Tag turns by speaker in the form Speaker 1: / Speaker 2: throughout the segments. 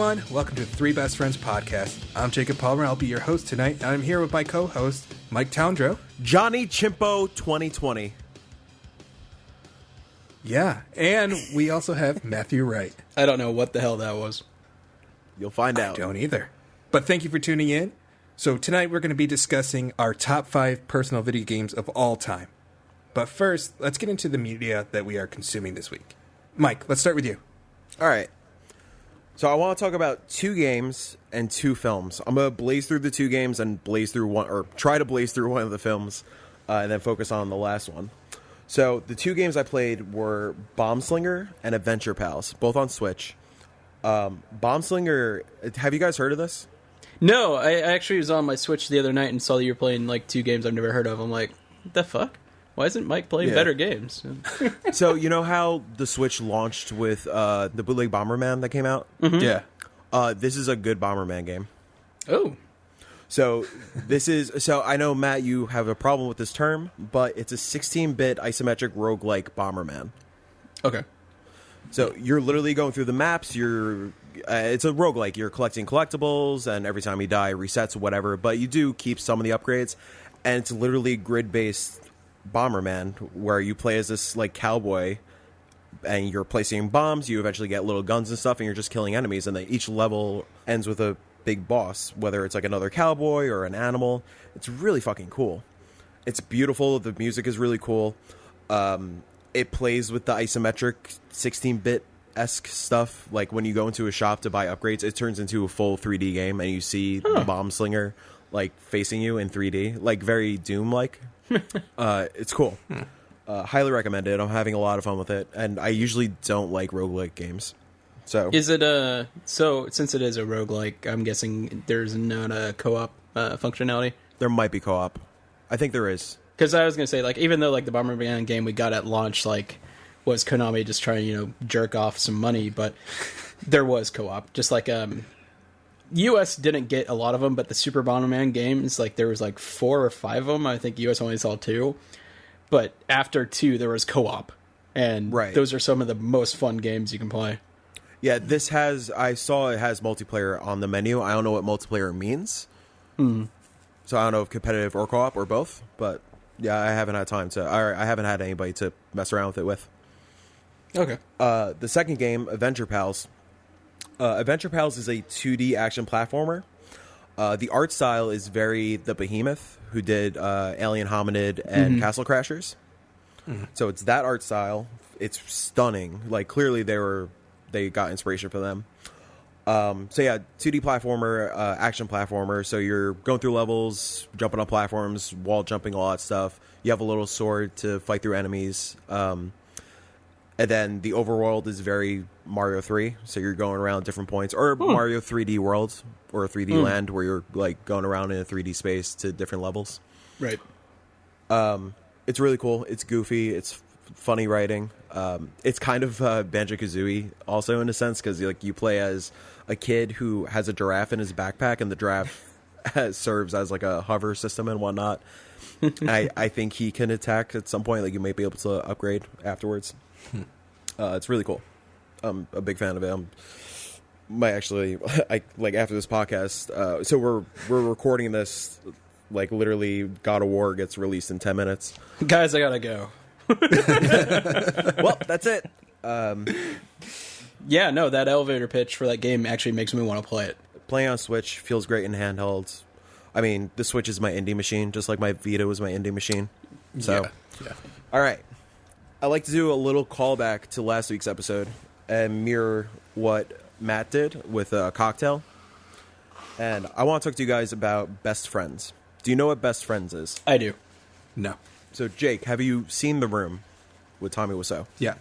Speaker 1: everyone. Welcome to the Three Best Friends podcast. I'm Jacob Palmer. I'll be your host tonight, and I'm here with my co-host, Mike Towndrow.
Speaker 2: Johnny Chimpo 2020.
Speaker 1: Yeah, and we also have Matthew Wright.
Speaker 3: I don't know what the hell that was.
Speaker 2: You'll find out.
Speaker 1: I don't either. But thank you for tuning in. So tonight we're going to be discussing our top 5 personal video games of all time. But first, let's get into the media that we are consuming this week. Mike, let's start with you.
Speaker 2: All right. So I want to talk about 2 games and 2 films. I'm going to blaze through the 2 games and blaze through one, or try to blaze through one of the films, and then focus on the last one. So the 2 games I played were Bomb Slinger and Adventure Pals, both on Switch. Bomb Slinger, have you guys heard of this?
Speaker 3: No, I actually was on my Switch the other night and saw that you were playing like 2 games I've never heard of. I'm like, what the fuck? Why isn't Mike playing better games?
Speaker 2: So you know how the Switch launched with the bootleg Bomberman that came out?
Speaker 3: Mm-hmm.
Speaker 1: Yeah.
Speaker 2: This is a good Bomberman game.
Speaker 3: Oh.
Speaker 2: So I know, Matt, you have a problem with this term, but it's a 16-bit isometric roguelike Bomberman.
Speaker 3: Okay.
Speaker 2: So you're literally going through the maps, it's a roguelike, you're collecting collectibles, and every time you die, it resets, whatever, but you do keep some of the upgrades, and it's literally grid-based Bomberman, where you play as this, like, cowboy, and you're placing bombs, you eventually get little guns and stuff, and you're just killing enemies, and then each level ends with a big boss, whether it's like another cowboy or an animal. It's really fucking cool. It's beautiful, the music is really cool. It plays with the isometric 16-bit-esque stuff, like when you go into a shop to buy upgrades, it turns into a full 3D game, and you see the bomb slinger, like, facing you in 3D, like, very Doom-like. It's cool. Highly recommend it. I'm having a lot of fun with it, and I usually don't like roguelike games. So
Speaker 3: Is it so since it is a roguelike, I'm guessing there's not a co-op functionality?
Speaker 2: there might be co-op. I think there is.
Speaker 3: Because I was going to say, like, even though, like, the Bomberman game we got at launch, like, was Konami just trying to, jerk off some money, but there was co-op. Just like, US didn't get a lot of them, but the Super Bomberman games, like, there was, like, 4 or 5 of them. I think US only saw 2. But after 2, there was co-op. And those are some of the most fun games you can play.
Speaker 2: Yeah, I saw it has multiplayer on the menu. I don't know what multiplayer means. So I don't know if competitive or co-op or both, but yeah, I haven't had time to, I haven't had anybody to mess around with it with.
Speaker 3: Okay.
Speaker 2: The second game, Adventure Pals. Adventure Pals is a 2D action platformer. The art style is very the Behemoth, who did Alien Hominid and Castle Crashers. So it's that art style. It's stunning. Like, clearly they got inspiration from them. So yeah, 2D platformer, action platformer. So you're going through levels, jumping on platforms, wall jumping, all that stuff. You have a little sword to fight through enemies. And then the overworld is very Mario 3. So you're going around different points, or Mario 3D World or 3D Land, where you're like going around in a 3D space to different levels.
Speaker 3: Right.
Speaker 2: It's really cool. It's goofy. It's funny writing. It's kind of Banjo-Kazooie also in a sense, because like you play as a kid who has a giraffe in his backpack, and the giraffe serves as like a hover system and whatnot. I think he can attack at some point. Like you may be able to upgrade afterwards. It's really cool. I'm a big fan of it. Might actually, after this podcast. So we're recording this. Like literally, God of War gets released in 10 minutes.
Speaker 3: Guys, I gotta go.
Speaker 2: Well, that's it.
Speaker 3: Yeah, no, that elevator pitch for that game actually makes me want to play it.
Speaker 2: Playing on Switch feels great in handhelds. I mean, the Switch is my indie machine, just like my Vita was my indie machine. So,
Speaker 1: yeah.
Speaker 2: All right. I like to do a little callback to last week's episode and mirror what Matt did with a cocktail. And I want to talk to you guys about Best Friends. Do you know what Best Friends is?
Speaker 3: I do.
Speaker 1: No.
Speaker 2: So, Jake, have you seen The Room with Tommy Wiseau?
Speaker 1: Yeah.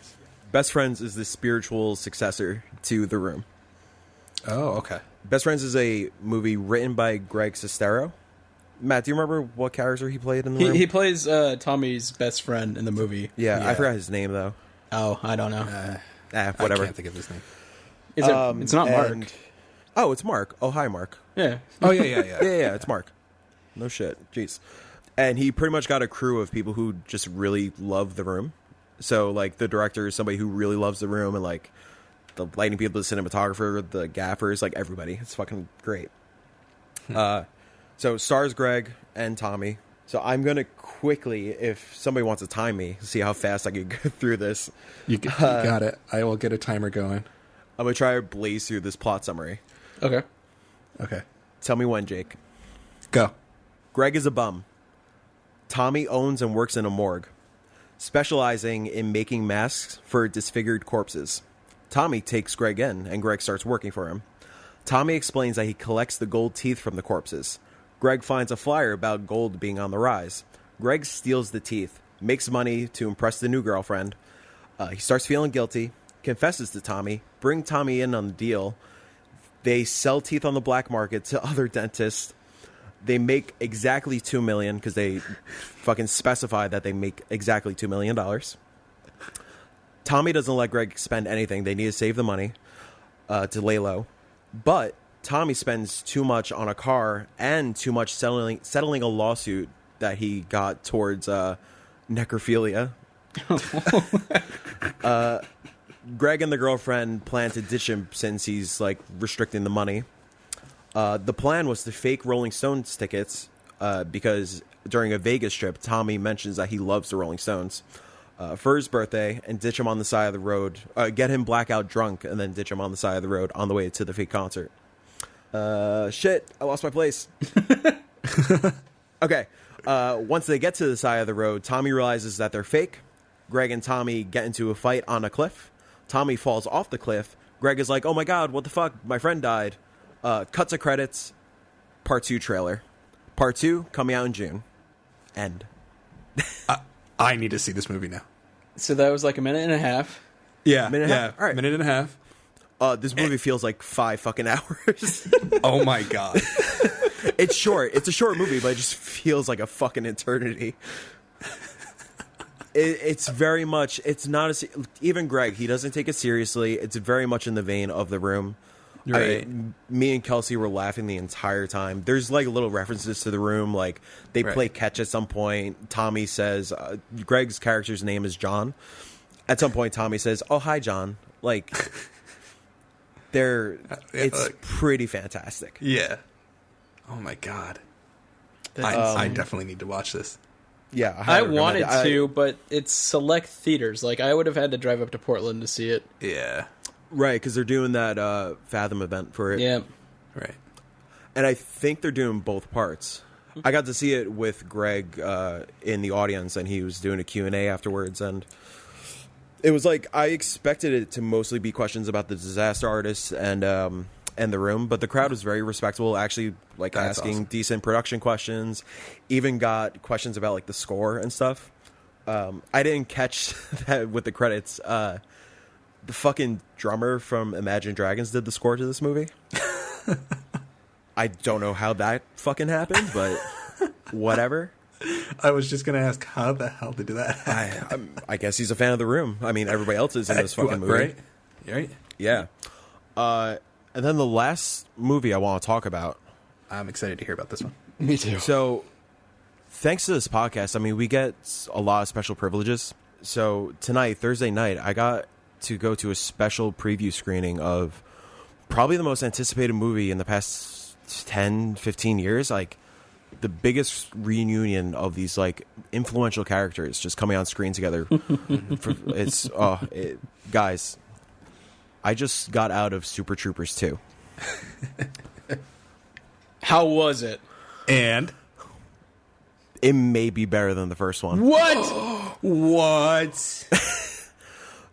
Speaker 2: Best Friends is the spiritual successor to The Room.
Speaker 1: Oh, okay.
Speaker 2: Best Friends is a movie written by Greg Sestero. Matt, do you remember what character he played in The Room?
Speaker 3: He plays Tommy's best friend in the movie.
Speaker 2: Yeah, I forgot his name, though.
Speaker 3: Oh, I don't know.
Speaker 2: Whatever.
Speaker 1: I can't think of his name.
Speaker 3: Is it? It's not Mark.
Speaker 2: Oh, it's Mark. Oh, hi, Mark.
Speaker 3: Yeah.
Speaker 1: Oh, yeah.
Speaker 2: Yeah, it's Mark. No shit. Jeez. And he pretty much got a crew of people who just really love The Room. So, like, the director is somebody who really loves The Room and, like, the lighting people, the cinematographer, the gaffers, like everybody. It's fucking great. So stars Greg and Tommy. So I'm gonna quickly, if somebody wants to time me, see how fast I can go through this.
Speaker 1: You got it. I will get a timer going.
Speaker 2: I'm gonna try to blaze through this plot summary.
Speaker 3: Okay.
Speaker 2: Tell me when, Jake.
Speaker 1: Go.
Speaker 2: Greg is a bum. Tommy owns and works in a morgue, specializing in making masks for disfigured corpses. Tommy takes Greg in, and Greg starts working for him. Tommy explains that he collects the gold teeth from the corpses. Greg finds a flyer about gold being on the rise. Greg steals the teeth, makes money to impress the new girlfriend. He starts feeling guilty, confesses to Tommy, bring Tommy in on the deal. They sell teeth on the black market to other dentists. They make exactly $2 million because they fucking specify that they make exactly $2 million. Tommy doesn't let Greg spend anything. They need to save the money to lay low. But Tommy spends too much on a car and too much settling a lawsuit that he got towards necrophilia. Greg and the girlfriend plan to ditch him since he's like restricting the money. The plan was to fake Rolling Stones tickets because during a Vegas trip, Tommy mentions that he loves the Rolling Stones for his birthday and ditch him on the side of the road, get him blackout drunk and then ditch him on the side of the road on the way to the fake concert. Shit, I lost my place. Okay. Once they get to the side of the road, Tommy realizes that they're fake. Greg and Tommy get into a fight on a cliff. Tommy falls off the cliff. Greg is like, oh my god, what the fuck? My friend died. Cut to credits. Part 2 trailer. Part 2 coming out in June. End.
Speaker 1: I need to see this movie now.
Speaker 3: So that was like a minute and a half.
Speaker 1: Yeah,
Speaker 2: Minute and a half? All right.
Speaker 1: Minute and a half.
Speaker 2: This movie feels like 5 fucking hours.
Speaker 1: Oh my god.
Speaker 2: It's short. It's a short movie, but it just feels like a fucking eternity. It's very much. It's not even Greg. He doesn't take it seriously. It's very much in the vein of The Room.
Speaker 1: Right.
Speaker 2: Me and Kelsey were laughing the entire time. There's like little references to The Room. Like they play catch at some point. Tommy says Greg's character's name is John. At some point, Tommy says, "Oh, hi, John." Like it's pretty fantastic.
Speaker 1: Yeah. Oh my god. I definitely need to watch this.
Speaker 2: Yeah,
Speaker 3: I wanted to, but it's select theaters. Like, I would have had to drive up to Portland to see it.
Speaker 1: Yeah.
Speaker 2: Right, because they're doing that Fathom event for it.
Speaker 3: Yeah.
Speaker 1: Right.
Speaker 2: And I think they're doing both parts. I got to see it with Greg in the audience, and he was doing a Q&A afterwards, and it was like, I expected it to mostly be questions about the Disaster Artist and The Room, but the crowd was very respectable, actually, like,
Speaker 1: That's
Speaker 2: asking
Speaker 1: awesome.
Speaker 2: decent production questions, even got questions about, like, the score and stuff. I didn't catch that with the credits. The fucking drummer from Imagine Dragons did the score to this movie. I don't know how that fucking happened, but whatever.
Speaker 1: I was just going to ask, how the hell did that?
Speaker 2: I guess he's a fan of The Room. I mean, everybody else is in this fucking movie.
Speaker 1: Right? Right?
Speaker 2: Yeah. And then the last movie I want to talk about.
Speaker 1: I'm excited to hear about this one.
Speaker 3: Me too.
Speaker 2: So, thanks to this podcast, I mean, we get a lot of special privileges. So, tonight, Thursday night, I got to go to a special preview screening of probably the most anticipated movie in the past 10, 15 years. Like, the biggest reunion of these, like, influential characters just coming on screen together. Guys, I just got out of Super Troopers 2.
Speaker 3: How was it?
Speaker 1: And?
Speaker 2: It may be better than the first one.
Speaker 3: What?
Speaker 1: What?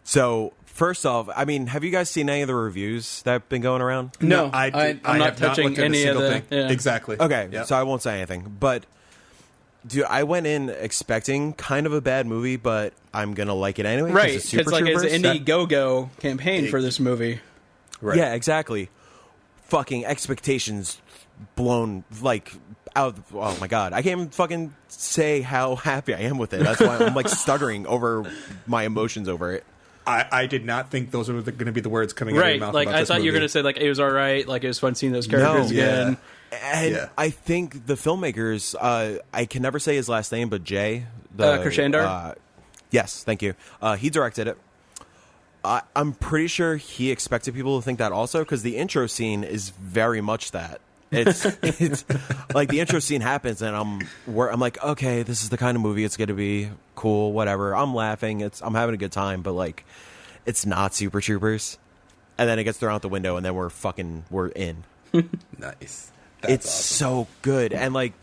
Speaker 2: So, first off, I mean, have you guys seen any of the reviews that have been going around?
Speaker 3: No,
Speaker 1: I'm
Speaker 3: I'm not touching any of the... Yeah.
Speaker 1: Exactly.
Speaker 2: Okay,
Speaker 1: Yep.
Speaker 2: so I won't say anything. But, dude, I went in expecting kind of a bad movie, but I'm going to like it anyway.
Speaker 3: Right,
Speaker 2: it's
Speaker 3: it's like it's an Indiegogo campaign for this movie.
Speaker 1: Right.
Speaker 2: Yeah, exactly. Fucking expectations blown, like, out. Oh, my God. I can't even fucking say how happy I am with it. That's why I'm, like, stuttering over my emotions over it.
Speaker 1: I did not think those were going to be the words coming out of
Speaker 3: Right,
Speaker 1: your mouth.
Speaker 3: like
Speaker 1: about
Speaker 3: I
Speaker 1: this
Speaker 3: thought you were
Speaker 1: movie.
Speaker 3: going to say like it was all right, like it was fun seeing those characters again.
Speaker 2: And
Speaker 1: Yeah.
Speaker 2: I think the filmmakers, I can never say his last name, but Jay.
Speaker 3: Krishandar?
Speaker 2: Yes, thank you. He directed it. I'm pretty sure he expected people to think that also, because the intro scene is very much that. It's like the intro scene happens, and I'm like, okay, this is the kind of movie it's going to be. Cool, whatever. I'm laughing. I'm having a good time, but like, it's not Super Troopers. And then it gets thrown out the window, and then we're in.
Speaker 1: Nice.
Speaker 2: It's
Speaker 1: awesome.
Speaker 2: so good, and like,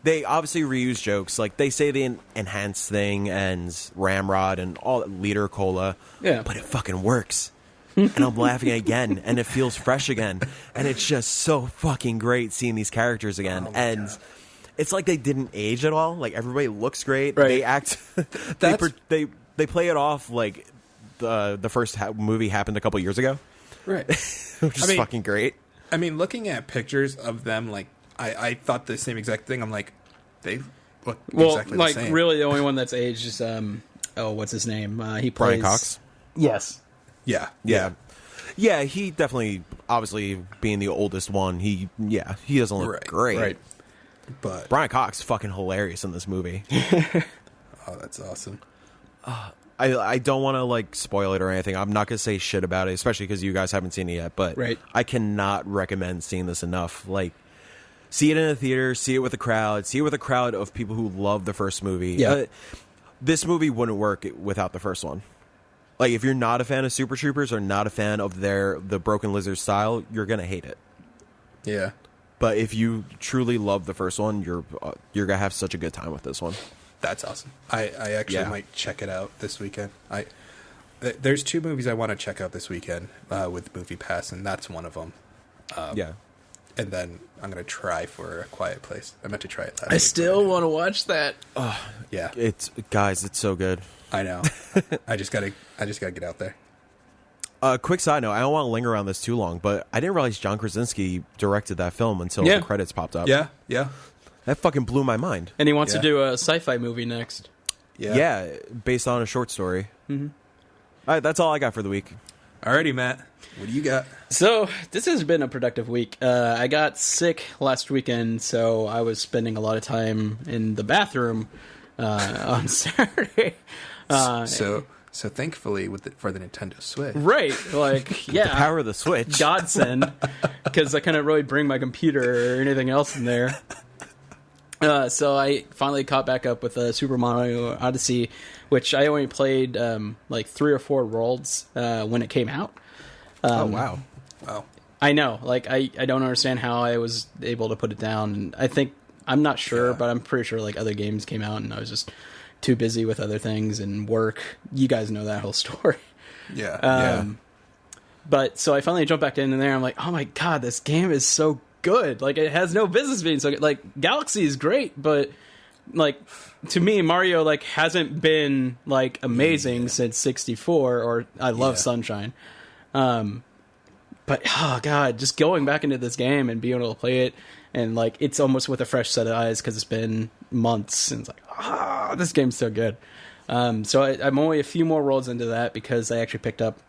Speaker 2: they obviously reuse jokes. Like, they say the enhanced thing and Ramrod and all Leader Cola.
Speaker 3: Yeah.
Speaker 2: But it fucking works. And I'm laughing again, and it feels fresh again. And it's just so fucking great seeing these characters again. And God. It's like they didn't age at all. Like, everybody looks great.
Speaker 3: Right.
Speaker 2: They act... they play it off like the first movie happened a couple years ago.
Speaker 1: Right.
Speaker 2: Which is fucking great.
Speaker 1: I mean, looking at pictures of them, like, I thought the same exact thing. I'm like, they look exactly the same.
Speaker 3: Really, the only one that's aged is what's his name? He plays
Speaker 2: Brian Cox.
Speaker 3: Yes.
Speaker 1: Yeah.
Speaker 2: He definitely, obviously being the oldest one, he doesn't look great.
Speaker 1: Right. But
Speaker 2: Brian Cox fucking hilarious in this movie.
Speaker 1: Oh, that's awesome.
Speaker 2: I don't want to like spoil it or anything. I'm not gonna say shit about it, especially because you guys haven't seen it yet. But I cannot recommend seeing this enough. Like, see it in a theater, see it with a crowd, see it with a crowd of people who love the first movie.
Speaker 3: Yeah.
Speaker 2: This movie wouldn't work without the first one. Like, if you're not a fan of Super Troopers or not a fan of the Broken Lizard style, you're gonna hate it.
Speaker 1: Yeah.
Speaker 2: But if you truly love the first one, you're gonna have such a good time with this one.
Speaker 1: That's awesome. I actually might check it out this weekend. There's 2 movies I want to check out this weekend with Movie Pass, and that's one of them. And then I'm going to try for A Quiet Place. I meant to try it last week.
Speaker 3: I still want to watch that.
Speaker 1: Yeah.
Speaker 2: It's so good.
Speaker 1: I know. I just gotta get out there.
Speaker 2: Quick side note, I don't want to linger on this too long, but I didn't realize John Krasinski directed that film until the credits popped up.
Speaker 1: Yeah.
Speaker 2: That fucking blew my mind.
Speaker 3: And he wants to do a sci-fi movie next.
Speaker 2: Yeah, based on a short story. Mm-hmm. All right, that's all I got for the week.
Speaker 1: Alrighty, Matt. What do you got?
Speaker 3: So, this has been a productive week. I got sick last weekend, so I was spending a lot of time in the bathroom on Saturday.
Speaker 1: So thankfully, for the Nintendo Switch,
Speaker 3: right? Like, yeah,
Speaker 2: the power of the Switch,
Speaker 3: godsend, because I couldn't really bring my computer or anything else in there. So I finally caught back up with Super Mario Odyssey, which I only played like 3 or 4 worlds when it came out.
Speaker 2: Oh wow!
Speaker 3: I know, like I don't understand how I was able to put it down. And I'm not sure, but I'm pretty sure like other games came out, and I was just too busy with other things and work. You guys know that whole story.
Speaker 1: Yeah.
Speaker 3: But so I finally jumped back in there. I'm like, oh my god, this game is so good. Like, it has no business being so good. Like, Galaxy is great, but like, to me, Mario like hasn't been like amazing since 64. Or I love Sunshine. But oh god, just going back into this game and being able to play it, and like it's almost with a fresh set of eyes because it's been months, and it's like, this game's so good. So I'm only a few more worlds into that because I actually picked up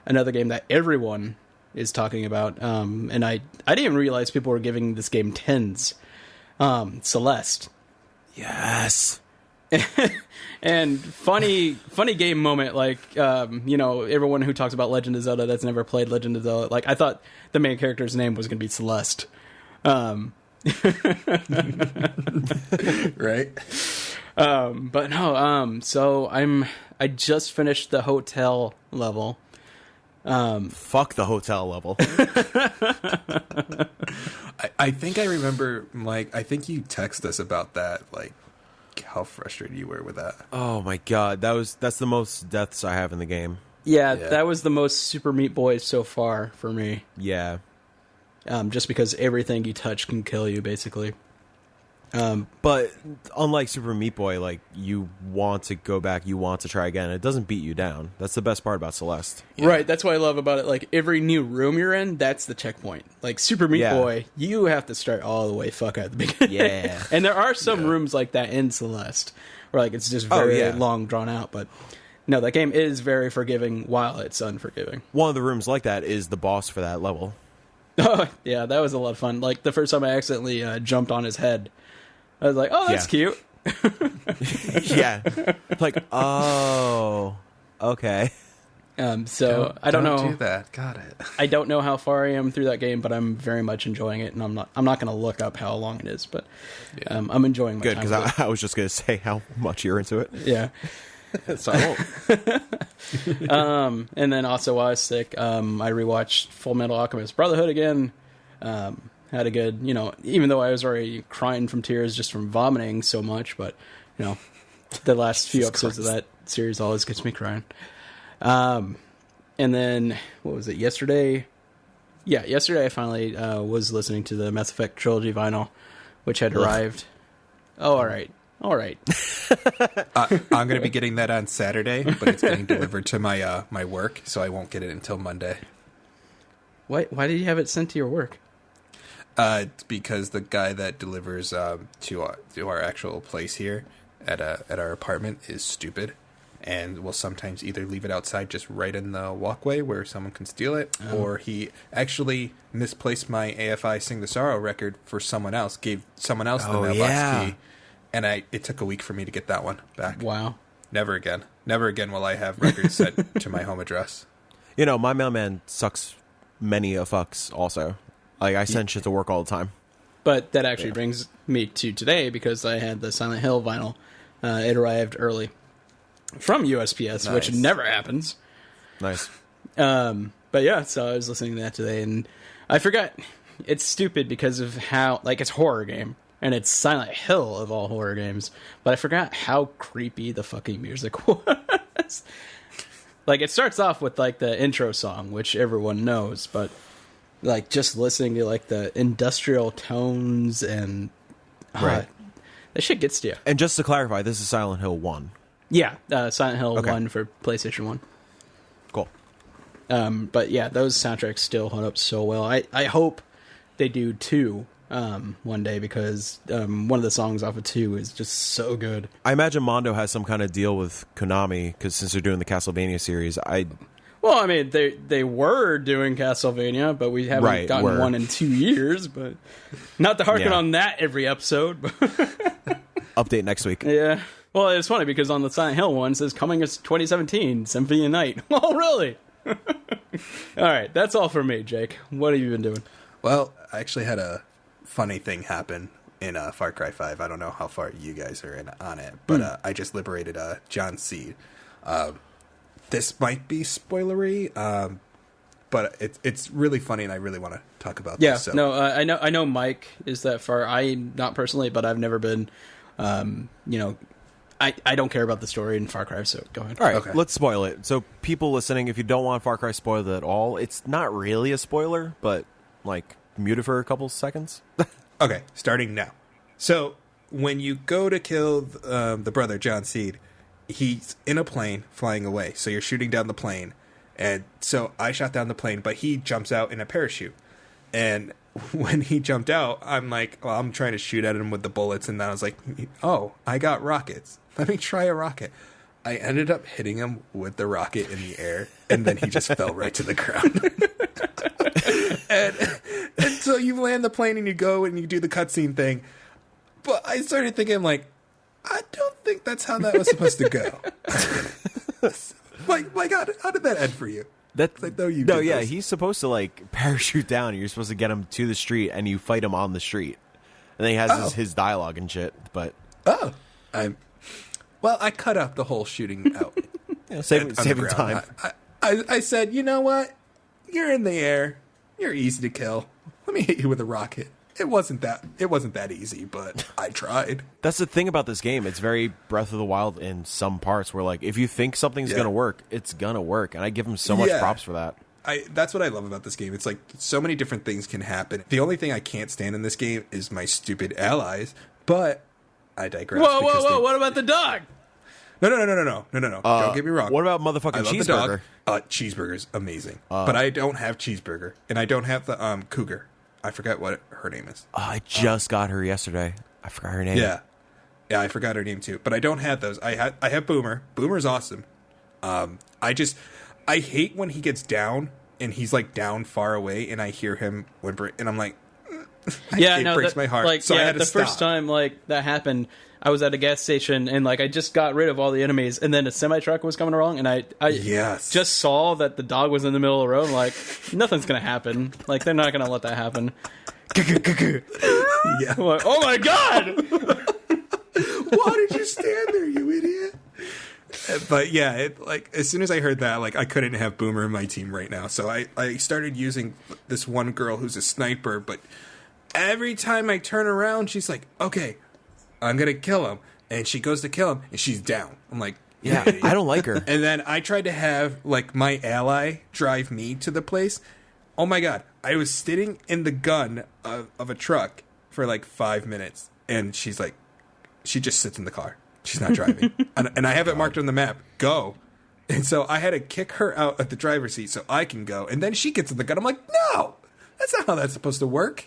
Speaker 3: another game that everyone is talking about, and I didn't even realize people were giving this game 10s. Celeste.
Speaker 2: Yes.
Speaker 3: And funny game moment, like, everyone who talks about Legend of Zelda that's never played Legend of Zelda, like, I thought the main character's name was going to be Celeste.
Speaker 1: Right.
Speaker 3: But no, so I just finished the hotel level.
Speaker 2: Fuck the hotel level.
Speaker 1: I think I remember, like, I think you texted us about that, like, how frustrated you were with that.
Speaker 2: Oh my god, that's the most deaths I have in the game.
Speaker 3: Yeah, that was the most Super Meat Boy so far for me.
Speaker 2: Yeah.
Speaker 3: Just because everything you touch can kill you, basically.
Speaker 2: But unlike Super Meat Boy, like, you want to go back, you want to try again. It doesn't beat you down. That's the best part about Celeste.
Speaker 3: Yeah. Right, that's what I love about it. Like, every new room you're in, that's the checkpoint. Like, Super Meat Boy, you have to start all the way fuck at the beginning.
Speaker 2: Yeah.
Speaker 3: And there are some rooms like that in Celeste, where, like, it's just very long, drawn out. But, no, that game is very forgiving while it's unforgiving.
Speaker 2: One of the rooms like that is the boss for that level.
Speaker 3: Oh, yeah, that was a lot of fun. Like, the first time I accidentally jumped on his head, I was like, oh, that's cute.
Speaker 2: Yeah. Like, oh, okay.
Speaker 3: So I don't know.
Speaker 1: Do that. Got it.
Speaker 3: I don't know how far I am through that game, but I'm very much enjoying it, and I'm not going to look up how long it is, but I'm enjoying my
Speaker 2: Good,
Speaker 3: time.
Speaker 2: because
Speaker 3: with
Speaker 2: I was just going to say how much you're into it.
Speaker 3: it. Yeah.
Speaker 2: So I won't.
Speaker 3: And then also while I was sick, I rewatched Full Metal Alchemist Brotherhood again. Had a good, even though I was already crying from tears just from vomiting so much, but the last few episodes of that series always gets me crying. And then what was it? Yesterday? Yeah, yesterday I finally was listening to the Mass Effect trilogy vinyl, which had arrived. Oh, all right.
Speaker 1: I'm going to be getting that on Saturday, but it's getting delivered to my my work, so I won't get it until Monday.
Speaker 3: Why did you have it sent to your work?
Speaker 1: Because the guy that delivers to our actual place here at our apartment is stupid, and will sometimes either leave it outside just right in the walkway where someone can steal it, or he actually misplaced my AFI Sing the Sorrow record for someone else, gave someone else the mailbox key, and it took a week for me to get that one back.
Speaker 3: Wow.
Speaker 1: Never again will I have records sent to my home address.
Speaker 2: My mailman sucks many a fucks also. Like, I send shit to work all the time.
Speaker 3: But that actually brings me to today, because I had the Silent Hill vinyl. It arrived early from USPS, which never happens.
Speaker 2: Nice.
Speaker 3: But yeah, so I was listening to that today, and I forgot. It's stupid because of how, it's a horror game, and it's Silent Hill of all horror games, but I forgot how creepy the fucking music was. It starts off with, the intro song, which everyone knows, but, just listening to, the industrial tones and...
Speaker 2: Right.
Speaker 3: That shit gets to you.
Speaker 2: And just to clarify, this is Silent Hill 1.
Speaker 3: Yeah, Silent Hill 1 for PlayStation 1.
Speaker 2: Cool.
Speaker 3: But yeah, those soundtracks still hold up so well. I hope they do 2 one day, because one of the songs off of 2 is just so good.
Speaker 2: I imagine Mondo has some kind of deal with Konami, because since they're doing the Castlevania series,
Speaker 3: Well, I mean, they were doing Castlevania, but we haven't gotten one in 2 years. But not to harken on that every episode. But
Speaker 2: update next week.
Speaker 3: Yeah. Well, it's funny because on the Silent Hill one it says coming as 2017 Symphony of Night. Oh, really? All right, that's all for me, Jake. What have you been doing?
Speaker 1: Well, I actually had a funny thing happen in Far Cry 5. I don't know how far you guys are on it, but I just liberated John Seed. This might be spoilery, but it's really funny, and I really want to talk about this. So.
Speaker 3: No, I know Mike is that far. I not personally, but I've never been. I don't care about the story in Far Cry, so go ahead.
Speaker 2: All right, let's spoil it. So people listening, if you don't want Far Cry spoiled at all, it's not really a spoiler, but mute it for a couple seconds.
Speaker 1: Okay, starting now. So when you go to kill the brother, John Seed, he's in a plane flying away. So you're shooting down the plane. And so I shot down the plane, but he jumps out in a parachute. And when he jumped out, I'm I'm trying to shoot at him with the bullets. And then I was like, oh, I got rockets. Let me try a rocket. I ended up hitting him with the rocket in the air. And then he just fell right to the ground. and so you land the plane and you go and you do the cutscene thing. But I started thinking, I don't think that's how that was supposed to go. How did that end for you?
Speaker 2: He's supposed to parachute down, and you're supposed to get him to the street, and you fight him on the street, and then he has his dialogue and shit. But
Speaker 1: I cut out the whole shooting out.
Speaker 2: Saving time.
Speaker 1: I said, you know what? You're in the air. You're easy to kill. Let me hit you with a rocket. It wasn't that easy, but I tried.
Speaker 2: That's the thing about this game. It's very Breath of the Wild in some parts, where if you think something's gonna work, it's gonna work, and I give him so much props for that.
Speaker 1: That's what I love about this game. It's so many different things can happen. The only thing I can't stand in this game is my stupid allies, but I digress.
Speaker 3: Whoa! What about the dog?
Speaker 1: No. Don't get me wrong.
Speaker 2: What about motherfucking Cheeseburger?
Speaker 1: Cheeseburger's amazing, but I don't have Cheeseburger, and I don't have the Cougar. I forgot what her name is.
Speaker 2: I just got her yesterday. I forgot her name.
Speaker 1: Yeah, I forgot her name too. But I don't have those. I have Boomer. Boomer's awesome. I hate when he gets down and he's down far away, and I hear him whimper, and I'm like, it breaks my heart. So I had to
Speaker 3: the
Speaker 1: stop.
Speaker 3: first time that happened, I was at a gas station and like I just got rid of all the enemies, and then a semi truck was coming along, and I just saw that the dog was in the middle of the road. I'm like, nothing's gonna happen. Like they're not gonna let that happen.
Speaker 1: Yeah.
Speaker 3: I'm like, oh my god!
Speaker 1: Why did you stand there, you idiot? But yeah, like as soon as I heard that, like I couldn't have Boomer in my team right now, so I started using this one girl who's a sniper. But every time I turn around, she's like, "Okay, I'm gonna kill him," and she goes to kill him, and she's down. I'm like,
Speaker 2: Yeah, I don't like her.
Speaker 1: And then I tried to have like my ally drive me to the place. Oh my god, I was sitting in the gun of a truck for like 5 minutes, and she's like, she just sits in the car. She's not driving. And I have it marked on the map, go. And so I had to kick her out of the driver's seat so I can go. And then she gets in the gun. I'm like, no, that's not how that's supposed to work.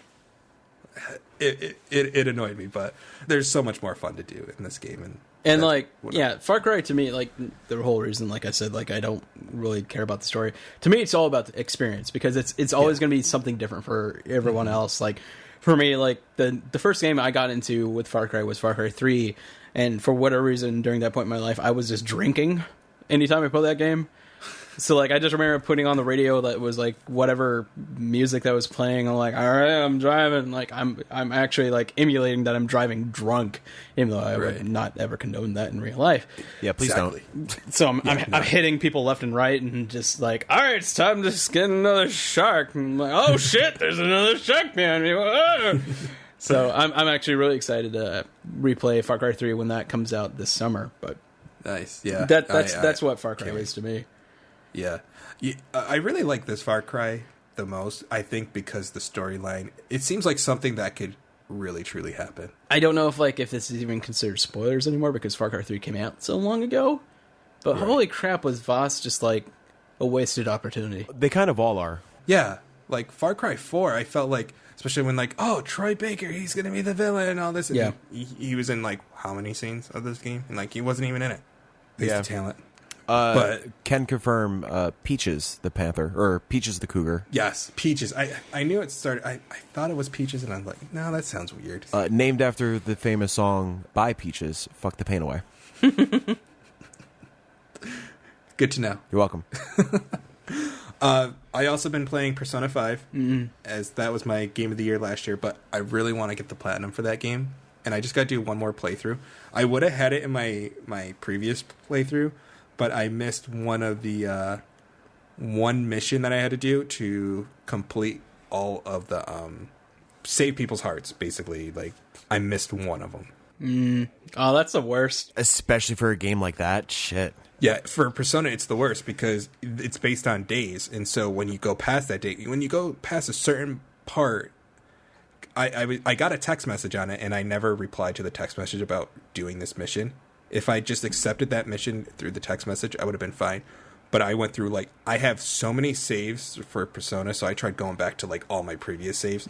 Speaker 1: It annoyed me, but there's so much more fun to do in this game.
Speaker 3: And like, yeah, Far Cry to me, like the whole reason, like I said, like I don't really care about the story. To me, it's all about the experience because it's always going to be something different for everyone else. Like for me, like the first game I got into with Far Cry was Far Cry 3. And for whatever reason, during that point in my life, I was just drinking anytime I played that game. So, like, I just remember putting on the radio that was, like, whatever music that was playing. I'm like, all right, I'm driving. Like, I'm actually, like, emulating that I'm driving drunk, even though I would not ever condone that in real life.
Speaker 2: Yeah, please don't.
Speaker 3: So I'm hitting people left and right and just like, all right, it's time to skin another shark. And I'm like, oh, shit, there's another shark behind me. Ah! So I'm actually really excited to replay Far Cry 3 when that comes out this summer. But
Speaker 1: nice, yeah,
Speaker 3: that's what Far Cry is to me.
Speaker 1: Yeah, I really like this Far Cry the most. I think because the storyline, it seems like something that could really truly happen.
Speaker 3: I don't know if this is even considered spoilers anymore because Far Cry 3 came out so long ago. But holy crap, was Voss just like a wasted opportunity?
Speaker 2: They kind of all are.
Speaker 1: Yeah, like Far Cry 4, I felt like. Especially when, like, oh, Troy Baker, he's going to be the villain and all this. And
Speaker 3: yeah.
Speaker 1: He was in, like, how many scenes of this game? And, like, he wasn't even in it. He's
Speaker 2: the
Speaker 1: talent.
Speaker 2: But can confirm Peaches the Panther, or Peaches the Cougar.
Speaker 1: Yes, Peaches. I knew it started. I thought it was Peaches, and I'm like, no, that sounds weird.
Speaker 2: Named after the famous song by Peaches, Fuck the Pain Away.
Speaker 1: Good to know.
Speaker 2: You're welcome.
Speaker 1: I also been playing Persona 5, as that was my game of the year last year, but I really want to get the platinum for that game, and I just got to do one more playthrough. I would have had it in my previous playthrough, but I missed one of the one mission that I had to do to complete all of the save people's hearts, basically. Like, I missed one of them.
Speaker 3: Oh, that's the worst.
Speaker 2: Especially for a game like that. Shit.
Speaker 1: Yeah, for Persona, it's the worst because it's based on days. And so when you go past that day, when you go past a certain part, I got a text message on it, and I never replied to the text message about doing this mission. If I just accepted that mission through the text message, I would have been fine. But I went through, like, I have so many saves for Persona, so I tried going back to, like, all my previous saves.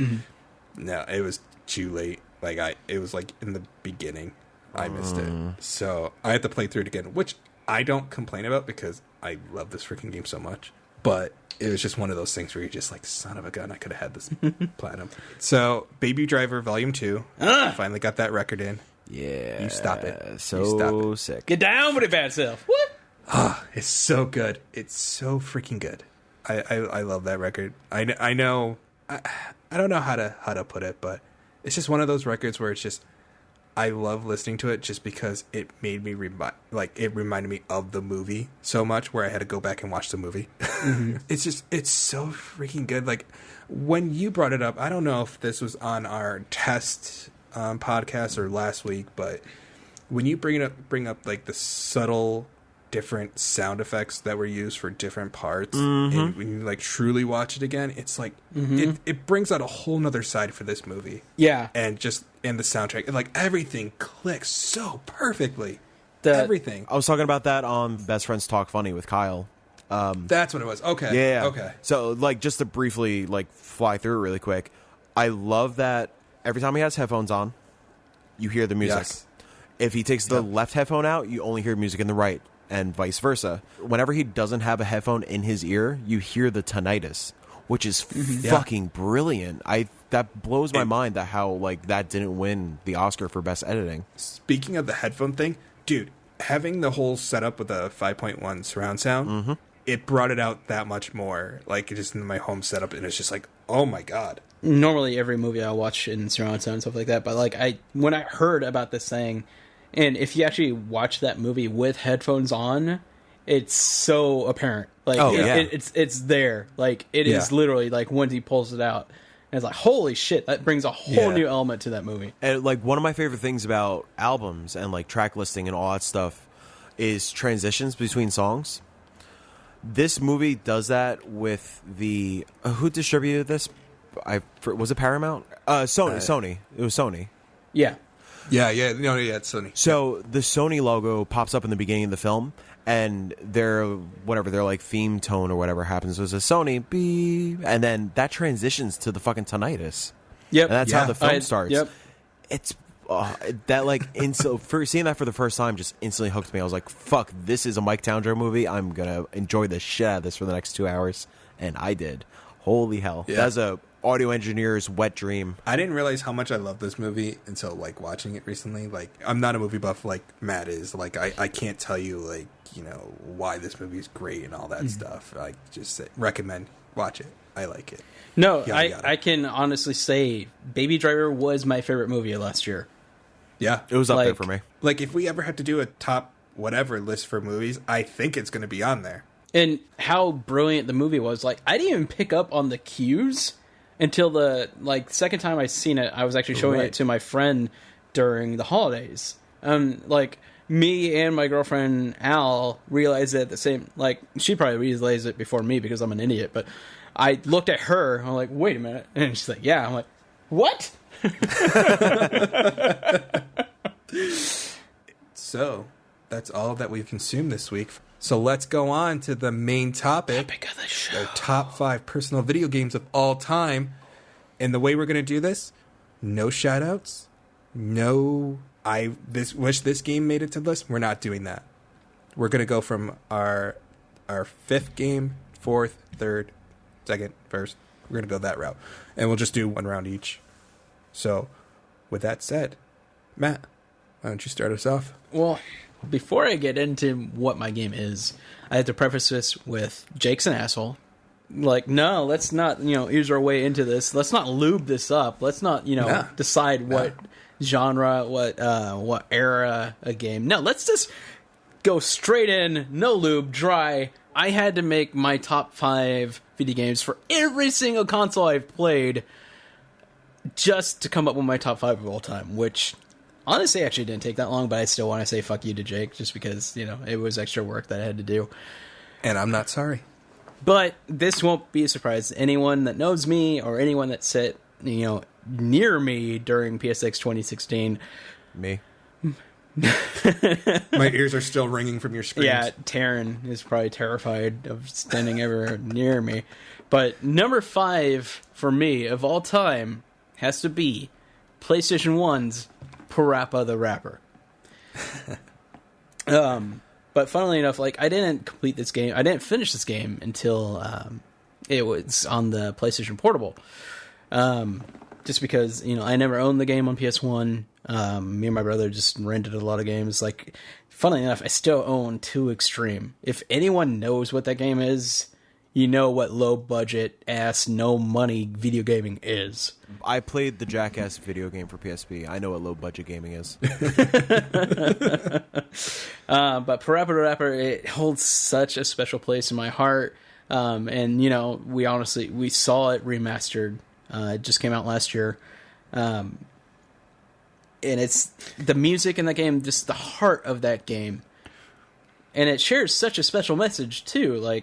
Speaker 1: No, it was too late. Like, it was, like, in the beginning. I missed it. So I had to play through it again, which I don't complain about because I love this freaking game so much. But it was just one of those things where you're just like, son of a gun, I could have had this platinum. So, Baby Driver Volume 2. Finally got that record in.
Speaker 2: Yeah.
Speaker 1: You stop it.
Speaker 2: So sick.
Speaker 3: Get down with it, bad self. What?
Speaker 1: It's so good. It's so freaking good. I love that record. I know. I don't know how to put it, but it's just one of those records where it's just, I love listening to it just because it made me it reminded me of the movie so much where I had to go back and watch the movie. It's so freaking good. Like, when you brought it up, I don't know if this was on our test podcast or last week, but when you bring up like the subtle different sound effects that were used for different parts, and when you like truly watch it again, it's like it brings out a whole nother side for this movie.
Speaker 3: Yeah.
Speaker 1: And the soundtrack, like, everything clicks so perfectly. Everything.
Speaker 2: I was talking about that on Best Friends Talk Funny with Kyle.
Speaker 1: That's what it was. Okay.
Speaker 2: Yeah.
Speaker 1: Okay.
Speaker 2: So, like, just to briefly, like, fly through it really quick, I love that every time he has headphones on, you hear the music.
Speaker 1: Yes.
Speaker 2: If he takes the left headphone out, you only hear music in the right, and vice versa. Whenever he doesn't have a headphone in his ear, you hear the tinnitus, which is fucking brilliant. that blows my mind that how like that didn't win the Oscar for best editing.
Speaker 1: Speaking of the headphone thing, dude, having the whole setup with a 5.1 surround sound, it brought it out that much more. Like, just in my home setup, and it's just like, oh my god.
Speaker 3: Normally, every movie I watch in surround sound and stuff like that, but like when I heard about this thing, and if you actually watch that movie with headphones on, it's so apparent. Like, it's there. Like, it is literally like when he pulls it out. And it's like, holy shit, that brings a whole new element to that movie.
Speaker 2: And like one of my favorite things about albums and like track listing and all that stuff is transitions between songs. This movie does that with the who distributed this? Was it Paramount? Sony. It was Sony.
Speaker 3: Yeah.
Speaker 1: It's Sony.
Speaker 2: So the Sony logo pops up in the beginning of the film, and their like theme tone or whatever happens was a Sony beep, and then that transitions to the fucking tinnitus.
Speaker 3: Yep,
Speaker 2: and that's how the film starts.
Speaker 3: Yep.
Speaker 2: It's that like for seeing that for the first time just instantly hooked me. I was like, "Fuck, this is a Mike Townsend movie. I'm gonna enjoy the shit out of this for the next 2 hours," and I did. Holy hell, that's a audio engineer's wet dream.
Speaker 1: I didn't realize how much I love this movie until like watching it recently. Like, I'm not a movie buff like Matt is. Like, I can't tell you like, you know, why this movie is great and all that stuff. I just recommend watch it. I like it.
Speaker 3: No, I can honestly say Baby Driver was my favorite movie of last year.
Speaker 1: Yeah,
Speaker 2: it was up there for me.
Speaker 1: Like, if we ever have to do a top whatever list for movies, I think it's going to be on there.
Speaker 3: And how brilliant the movie was. Like, I didn't even pick up on the cues until the second time I seen it. I was actually showing it to my friend during the holidays. Like, me and my girlfriend Al realized it at the same. Like, she probably realized it before me because I'm an idiot. But I looked at her. I'm like, wait a minute, and she's like, yeah. I'm like, what?
Speaker 1: So that's all that we've consumed this week. So let's go on to the main topic
Speaker 3: of the show.
Speaker 1: Our top 5 personal video games of all time. And the way we're going to do this, no shout-outs, no wish this game made it to the list. We're not doing that. We're going to go from our 5th game, 4th, 3rd, 2nd, 1st. We're going to go that route. And we'll just do one round each. So with that said, Matt, why don't you start us off?
Speaker 3: Well, before I get into what my game is, I have to preface this with Jake's an asshole. Like, no, let's not, ease our way into this. Let's not lube this up. Let's not, decide what genre, what era a game. No, let's just go straight in, no lube, dry. I had to make my top 5 video games for every single console I've played just to come up with my top 5 of all time, which honestly actually didn't take that long, but I still want to say fuck you to Jake just because, it was extra work that I had to do.
Speaker 1: And I'm not sorry.
Speaker 3: But this won't be a surprise to anyone that knows me or anyone that sat, near me during PSX 2016.
Speaker 2: Me.
Speaker 1: My ears are still ringing from your screams.
Speaker 3: Yeah, Taryn is probably terrified of standing ever near me. But number 5 for me of all time has to be PlayStation 1's Parappa the Rapper. But funnily enough, I didn't complete this game. I didn't finish this game until it was on the PlayStation Portable. Just because, I never owned the game on PS1. Me and my brother just rented a lot of games. Funnily enough, I still own 2 Extreme. If anyone knows what that game is, you know what low budget ass, no money video gaming is.
Speaker 2: I played the Jackass video game for PSP. I know what low budget gaming is.
Speaker 3: But Parappa the Rapper, it holds such a special place in my heart. And we saw it remastered. It just came out last year. And it's the music in that game, just the heart of that game. And it shares such a special message too.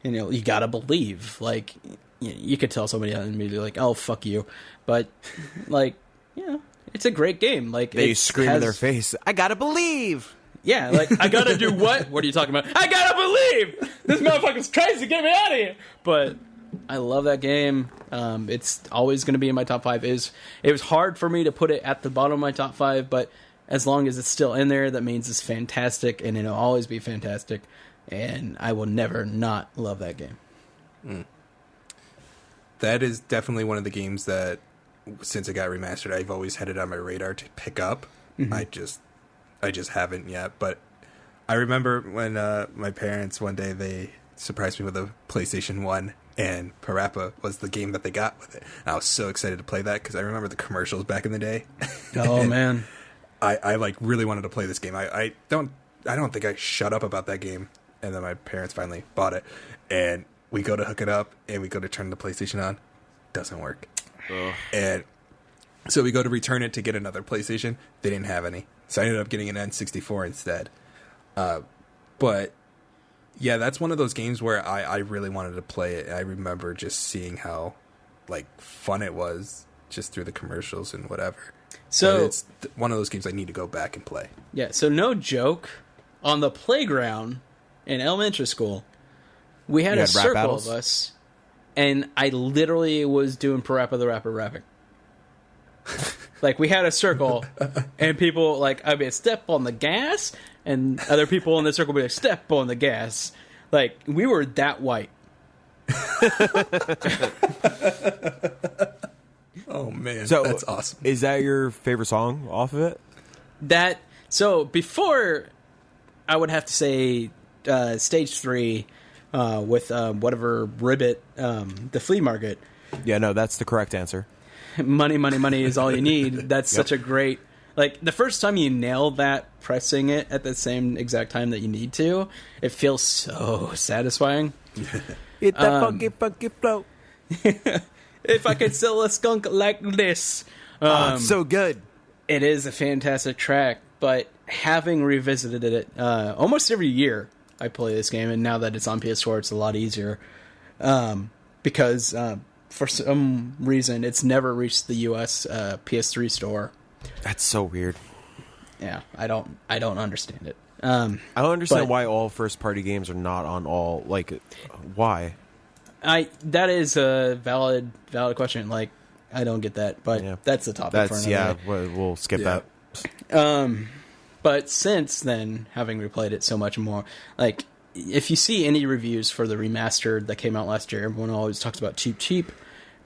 Speaker 3: You gotta believe. You could tell somebody out immediately, oh, fuck you. But, it's a great game.
Speaker 2: They scream in their face, I gotta believe!
Speaker 3: Yeah, I gotta do what? What are you talking about? I gotta believe! This motherfucker tries to get me out of here! But I love that game. It's always gonna be in my top 5. It was hard for me to put it at the bottom of my top 5, but as long as it's still in there, that means it's fantastic, and it'll always be fantastic. And I will never not love that game.
Speaker 1: That is definitely one of the games that since it got remastered, I've always had it on my radar to pick up. I just haven't yet. But I remember when my parents one day they surprised me with a PlayStation 1, and Parappa was the game that they got with it. And I was so excited to play that because I remember the commercials back in the day.
Speaker 3: Oh man,
Speaker 1: I like really wanted to play this game. I don't think I shut up about that game. And then my parents finally bought it, and we go to hook it up, and we go to turn the PlayStation on. Doesn't work.
Speaker 2: Ugh.
Speaker 1: And so we go to return it to get another PlayStation. They didn't have any. So I ended up getting an N64 instead. But yeah, that's one of those games where I really wanted to play it. I remember just seeing how like fun it was just through the commercials and whatever.
Speaker 3: So
Speaker 1: but it's one of those games I need to go back and play.
Speaker 3: Yeah, so no joke, on the playground in elementary school, we had a circle
Speaker 2: battles?
Speaker 3: of us, and I literally was doing Parappa the Rapper rapping. Like, we had a circle, and people, like, I'd be like, step on the gas, and other people in the circle would be like, step on the gas. Like, we were that white.
Speaker 1: Oh, man.
Speaker 2: So
Speaker 1: that's awesome.
Speaker 2: Is that your favorite song off of it?
Speaker 3: So, before, I would have to say Stage 3 with whatever Ribbit, the flea market.
Speaker 2: Yeah, no, that's the correct answer.
Speaker 3: Money, money, money is all you need. That's such a great... Like, the first time you nail that, pressing it at the same exact time that you need to, it feels so satisfying.
Speaker 2: Hit that funky flow.
Speaker 3: If I could sell a skunk like this.
Speaker 2: It's so good.
Speaker 3: It is a fantastic track, but having revisited it almost every year, I play this game, and now that it's on PS4, it's a lot easier. Because for some reason, it's never reached the US PS3 store.
Speaker 2: That's so weird.
Speaker 3: Yeah, I don't understand it.
Speaker 2: I don't understand why all first-party games are not on all. Like, why?
Speaker 3: That is a valid question. Like, I don't get that, but that's the topic for another day.
Speaker 2: We'll skip that.
Speaker 3: But since then, having replayed it so much more, like, if you see any reviews for the remastered that came out last year, everyone always talks about Cheap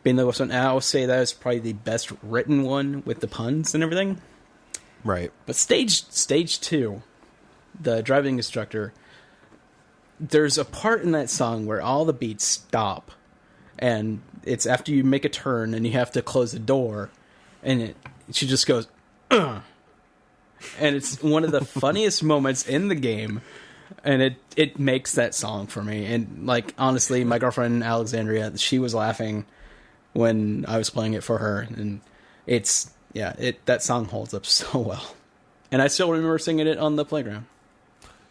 Speaker 3: being the one. I will say that is probably the best written one with the puns and everything.
Speaker 2: Right.
Speaker 3: But stage 2, the driving instructor, there's a part in that song where all the beats stop, and it's after you make a turn and you have to close the door, and she just goes, Ugh. And it's one of the funniest moments in the game, and it makes that song for me. And, like, honestly, my girlfriend Alexandria, she was laughing when I was playing it for her, and that song holds up so well. And I still remember singing it on the playground.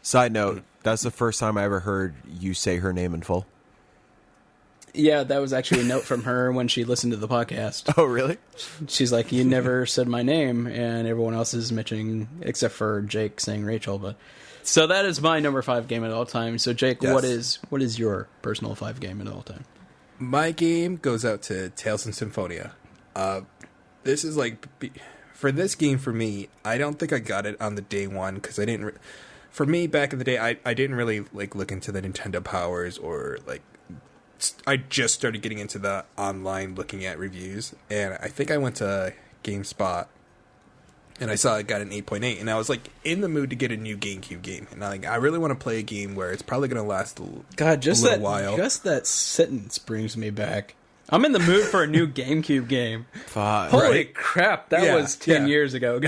Speaker 2: Side note, that's the first time I ever heard you say her name in full.
Speaker 3: Yeah, that was actually a note from her when she listened to the podcast.
Speaker 2: Oh, really?
Speaker 3: She's like, you never said my name, and everyone else is mentioning, except for Jake saying Rachel. But so that is my number 5 game at all time. So, Jake,
Speaker 1: Yes.
Speaker 3: what is your personal 5 game at all time?
Speaker 1: My game goes out to Tales and Symphonia. This is like, for this game for me, I don't think I got it on the day one because I didn't. For me, back in the day, I didn't really like look into the Nintendo powers or like. I just started getting into the online looking at reviews, and I think I went to GameSpot, and I saw it got an 8.8, and I was like in the mood to get a new GameCube game, and I really want to play a game where it's probably going to last a little while.
Speaker 3: Just that sentence brings me back. I'm in the mood for a new GameCube game.
Speaker 2: Fuck.
Speaker 3: Holy crap, that was 10
Speaker 1: yeah.
Speaker 3: years ago.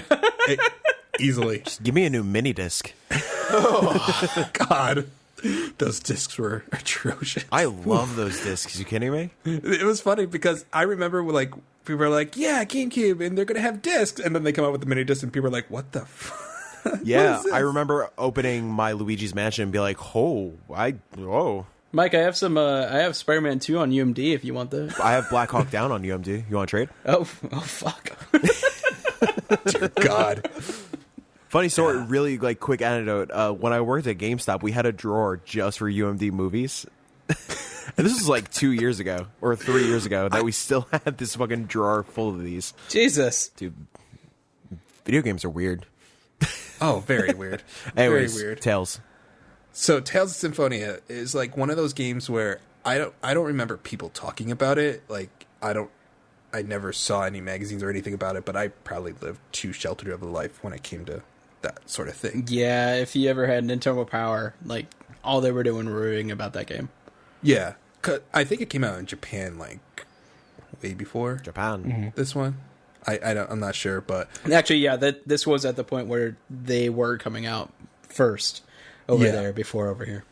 Speaker 1: Easily.
Speaker 2: Just give me a new mini disc.
Speaker 1: Oh, God. Those discs were atrocious.
Speaker 2: I love those discs. You kidding me?
Speaker 1: It was funny because I remember like people were like, "Yeah, GameCube, and they're gonna have discs," and then they come out with the mini disc, and people are like, "What the?"
Speaker 2: Yeah, I remember opening my Luigi's Mansion and be like, "Whoa."
Speaker 3: Mike, I have I have Spider-Man 2 on UMD if you want that.
Speaker 2: I have Black Hawk Down on UMD. You want to trade?
Speaker 3: Oh fuck.
Speaker 1: Dear God.
Speaker 2: Funny story, really like quick anecdote. When I worked at GameStop, we had a drawer just for UMD movies. And this was like 2 years ago or 3 years ago that we still had this fucking drawer full of these.
Speaker 3: Jesus.
Speaker 2: Dude, video games are weird.
Speaker 1: Oh, very weird.
Speaker 2: Anyways,
Speaker 1: very weird.
Speaker 2: Tales.
Speaker 1: So Tales of Symphonia is like one of those games where I don't remember people talking about it. Like I I never saw any magazines or anything about it, but I probably lived too sheltered of a life when it came to that sort of thing.
Speaker 3: Yeah, if you ever had Nintendo Power, like, all they were doing were reading about that game.
Speaker 1: Yeah, 'cause I think it came out in Japan, like, way before
Speaker 2: Japan.
Speaker 1: this one. I'm not sure, but...
Speaker 3: Actually, yeah, this was at the point where they were coming out first over there before over here.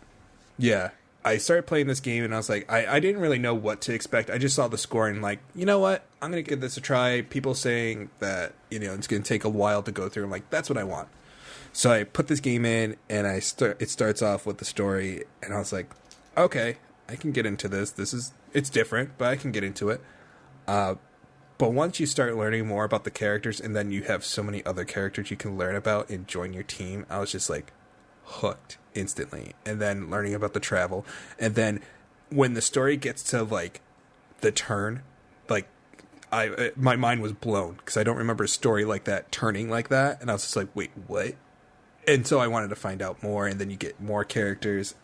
Speaker 1: Yeah. I started playing this game, and I was like, I didn't really know what to expect. I just saw the score, and like, you know what? I'm going to give this a try. People saying that, you know, it's going to take a while to go through. I'm like, that's what I want. So I put this game in, and it starts off with the story, and I was like, okay, I can get into this. It's different, but I can get into it. But once you start learning more about the characters, and then you have so many other characters you can learn about and join your team, I was just like hooked instantly. And then learning about the travel, and then when the story gets to like the turn, like my mind was blown because I don't remember a story like that turning like that, and I was just like, wait, what? And so I wanted to find out more, and then you get more characters,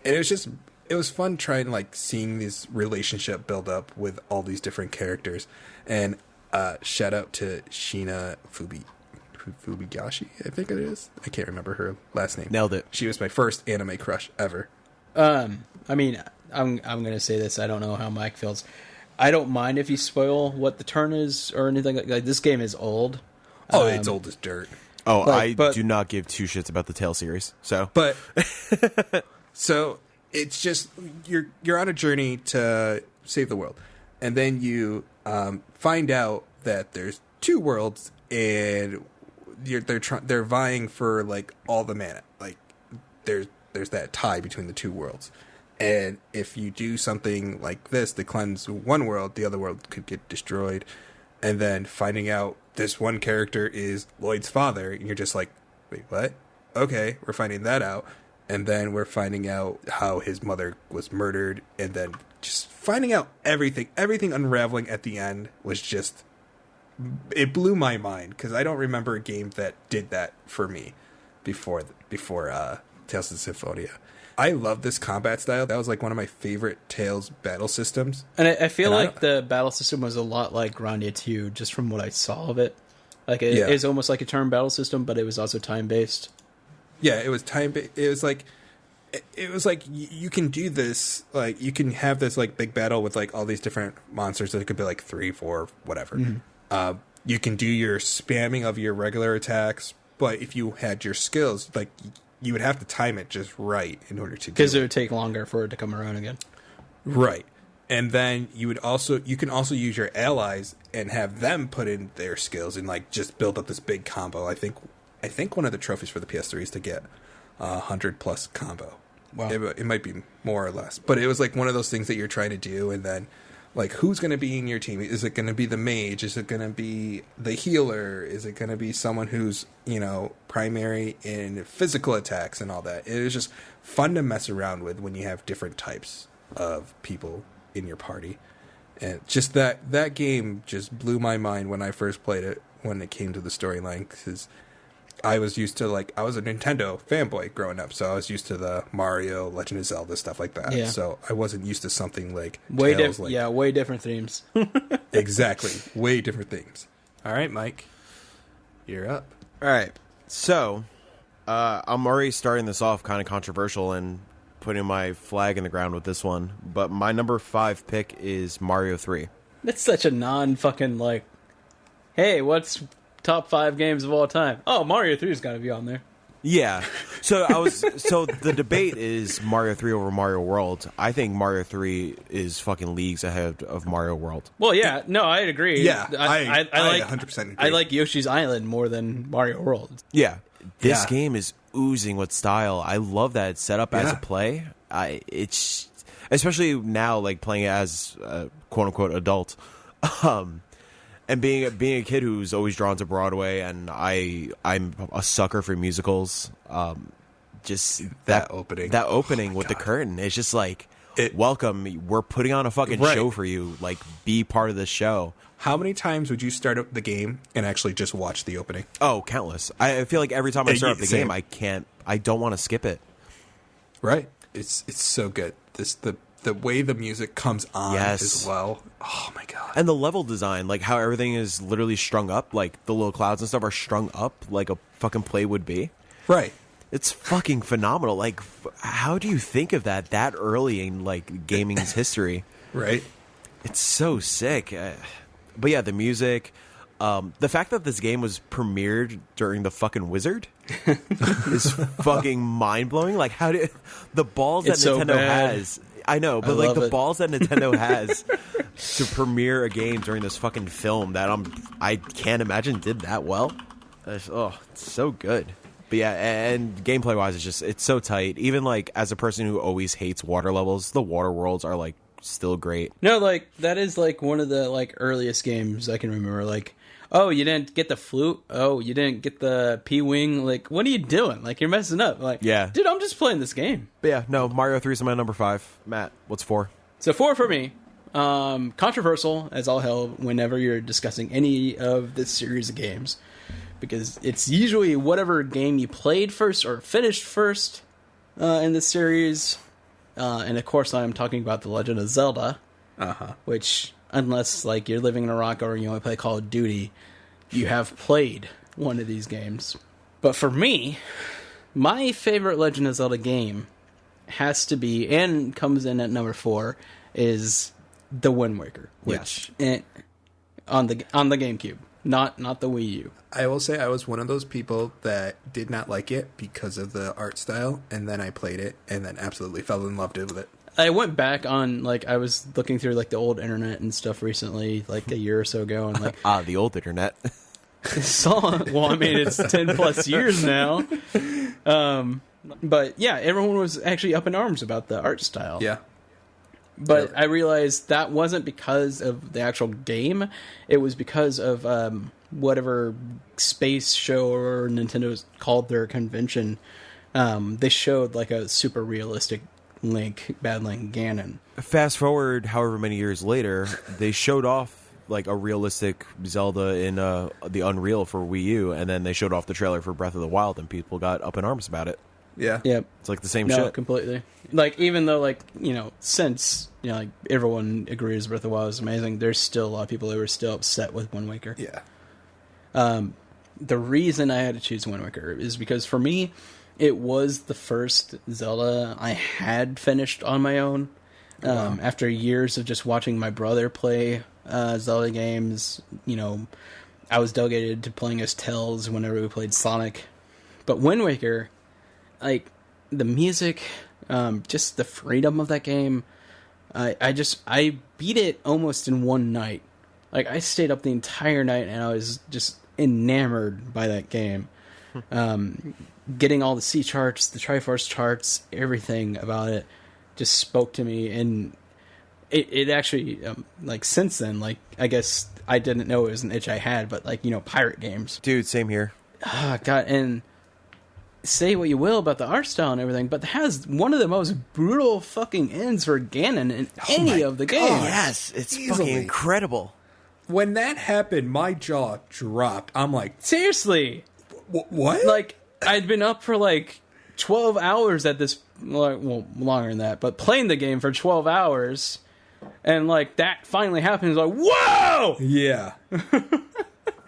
Speaker 1: and it was fun trying like seeing this relationship build up with all these different characters. And shout out to Shina Fubigashi, I think it is. I can't remember her last name.
Speaker 2: Nailed it.
Speaker 1: She was my first anime crush ever.
Speaker 3: I mean, I'm gonna say this. I don't know how Mike feels. I don't mind if you spoil what the turn is or anything. Like this game is old.
Speaker 1: Oh, it's old as dirt.
Speaker 2: Oh, I do not give two shits about the Tale series. So,
Speaker 1: but so it's just you're on a journey to save the world, and then you find out that there's two worlds, and they're vying for like all the mana. Like there's that tie between the two worlds, and if you do something like this to cleanse one world, the other world could get destroyed. And then finding out this one character is Lloyd's father, and you're just like, wait, what? Okay, we're finding that out. And then we're finding out how his mother was murdered, and then just finding out everything unraveling at the end was just, it blew my mind, because I don't remember a game that did that for me before Tales of Symphonia. I love this combat style. That was like one of my favorite Tales battle systems.
Speaker 3: And I feel like the battle system was a lot like Grandia 2, just from what I saw of it. Like it is almost like a turn battle system, but it was also time based.
Speaker 1: Yeah, it was time. It was like you can do this. Like you can have this like big battle with like all these different monsters that could be like 3, 4, whatever. Mm-hmm. You can do your spamming of your regular attacks, but if you had your skills, like you would have to time it just right in order to do it.
Speaker 3: Because it would take longer for it to come around again.
Speaker 1: Right. And then you can also use your allies and have them put in their skills and like just build up this big combo. I think one of the trophies for the PS3 is to get 100+ combo.
Speaker 3: Wow.
Speaker 1: It might be more or less, but it was like one of those things that you're trying to do, and then like who's going to be in your team? Is it going to be the mage? Is it going to be the healer? Is it going to be someone who's, you know, primary in physical attacks and all that? It was just fun to mess around with when you have different types of people in your party. And just that game just blew my mind when I first played it, when it came to the storyline, because I was used to, like, I was a Nintendo fanboy growing up, so I was used to the Mario, Legend of Zelda, stuff like that. Yeah. So I wasn't used to something like
Speaker 3: way different themes.
Speaker 1: Exactly. Way different themes. All right, Mike. You're up.
Speaker 2: All right. So, I'm already starting this off kind of controversial and putting my flag in the ground with this one, but my number 5 pick is Mario 3.
Speaker 3: That's such a non-fucking, like, hey, what's top 5 games of all time? Oh, Mario 3's got to be on there.
Speaker 2: Yeah. So the debate is Mario 3 over Mario World. I think Mario 3 is fucking leagues ahead of Mario World.
Speaker 3: Well, yeah. No, I'd agree.
Speaker 1: Yeah.
Speaker 3: I like
Speaker 1: 100% agree.
Speaker 3: I like Yoshi's Island more than Mario World.
Speaker 2: Yeah. This game is oozing with style. I love that it's set up as a play. It's especially now, like playing it as a quote unquote adult. And being a kid who's always drawn to Broadway, and I'm a sucker for musicals. Just that opening with the curtain, it's just like, welcome. We're putting on a fucking show for you. Like, be part of the show.
Speaker 1: How many times would you start up the game and actually just watch the opening?
Speaker 2: Oh, countless. I feel like every time I start up the game, I don't want to skip it.
Speaker 1: Right. It's so good. The the way the music comes on
Speaker 2: Yes.
Speaker 1: as well. Oh my god.
Speaker 2: And the level design, like how everything is literally strung up, like the little clouds and stuff are strung up like a fucking play would be.
Speaker 1: Right.
Speaker 2: It's fucking phenomenal. Like, how do you think of that early in like gaming's history?
Speaker 1: Right.
Speaker 2: It's so sick. But yeah, the music, the fact that this game was premiered during the fucking Wizard is fucking mind blowing. Like, how did the balls that
Speaker 3: It's so
Speaker 2: Nintendo
Speaker 3: bad.
Speaker 2: has? I know, but
Speaker 3: I
Speaker 2: like
Speaker 3: love
Speaker 2: the
Speaker 3: it.
Speaker 2: balls that Nintendo has to premiere a game during this fucking film that I can't imagine did that well. It's so good. But yeah, and gameplay wise, it's so tight. Even like as a person who always hates water levels, the water worlds are like still great.
Speaker 3: No, like that is like one of the like earliest games I can remember. Like, oh, you didn't get the flute. Oh, you didn't get the P-wing. Like, what are you doing? Like, you're messing up. Like,
Speaker 2: Yeah.
Speaker 3: dude, I'm just playing this game.
Speaker 2: But yeah, no, Mario 3 is my number 5. Matt, what's 4?
Speaker 3: So 4 for me. Controversial as all hell whenever you're discussing any of this series of games, because it's usually whatever game you played first or finished first in this series. And of course, I'm talking about The Legend of Zelda, which, unless like you're living in Iraq or you only play Call of Duty, you have played one of these games. But for me, my favorite Legend of Zelda game has to be, and comes in at number 4, is The Wind Waker, which on the GameCube, not the Wii U.
Speaker 1: I will say I was one of those people that did not like it because of the art style, and then I played it and then absolutely fell in love with it.
Speaker 3: I went back on, like, I was looking through, like, the old internet and stuff recently, like, a year or so ago, and, like...
Speaker 2: The old internet.
Speaker 3: well, I mean, it's 10 plus years now. But, yeah, everyone was actually up in arms about the art style.
Speaker 1: Yeah.
Speaker 3: But I realized that wasn't because of the actual game. It was because of whatever space show or Nintendo's called their convention. They showed like a super realistic Link battling Ganon.
Speaker 2: Fast forward however many years later, they showed off like a realistic Zelda in the Unreal for Wii U, and then they showed off the trailer for Breath of the Wild, and people got up in arms about it.
Speaker 1: Yeah.
Speaker 3: Yep.
Speaker 2: It's like the same
Speaker 3: No,
Speaker 2: shit.
Speaker 3: completely. Like, even though, like, you know, since, you know, like, everyone agrees Breath of the Wild is amazing, there's still a lot of people who are still upset with Wind Waker.
Speaker 1: Yeah.
Speaker 3: The reason I had to choose Wind Waker is because, for me, it was the first Zelda I had finished on my own. After years of just watching my brother play Zelda games, you know, I was delegated to playing as Tails whenever we played Sonic. But Wind Waker, like, the music, just the freedom of that game, I beat it almost in one night. Like, I stayed up the entire night and I was just enamored by that game. Getting all the C charts, the Triforce charts, everything about it just spoke to me. And it actually, like, since then, like, I guess I didn't know it was an itch I had, but, like, you know, pirate games.
Speaker 2: Dude, same here.
Speaker 3: Oh, God, and say what you will about the art style and everything, but it has one of the most brutal fucking ends for Ganon in any of the games.
Speaker 2: Yes, it's
Speaker 1: Easily.
Speaker 2: fucking incredible.
Speaker 1: When that happened, my jaw dropped. I'm like,
Speaker 3: Seriously.
Speaker 1: what?
Speaker 3: Like, I'd been up for like 12 hours at this, well, longer than that, but playing the game for 12 hours, and like that finally happened. It's like, whoa!
Speaker 1: Yeah.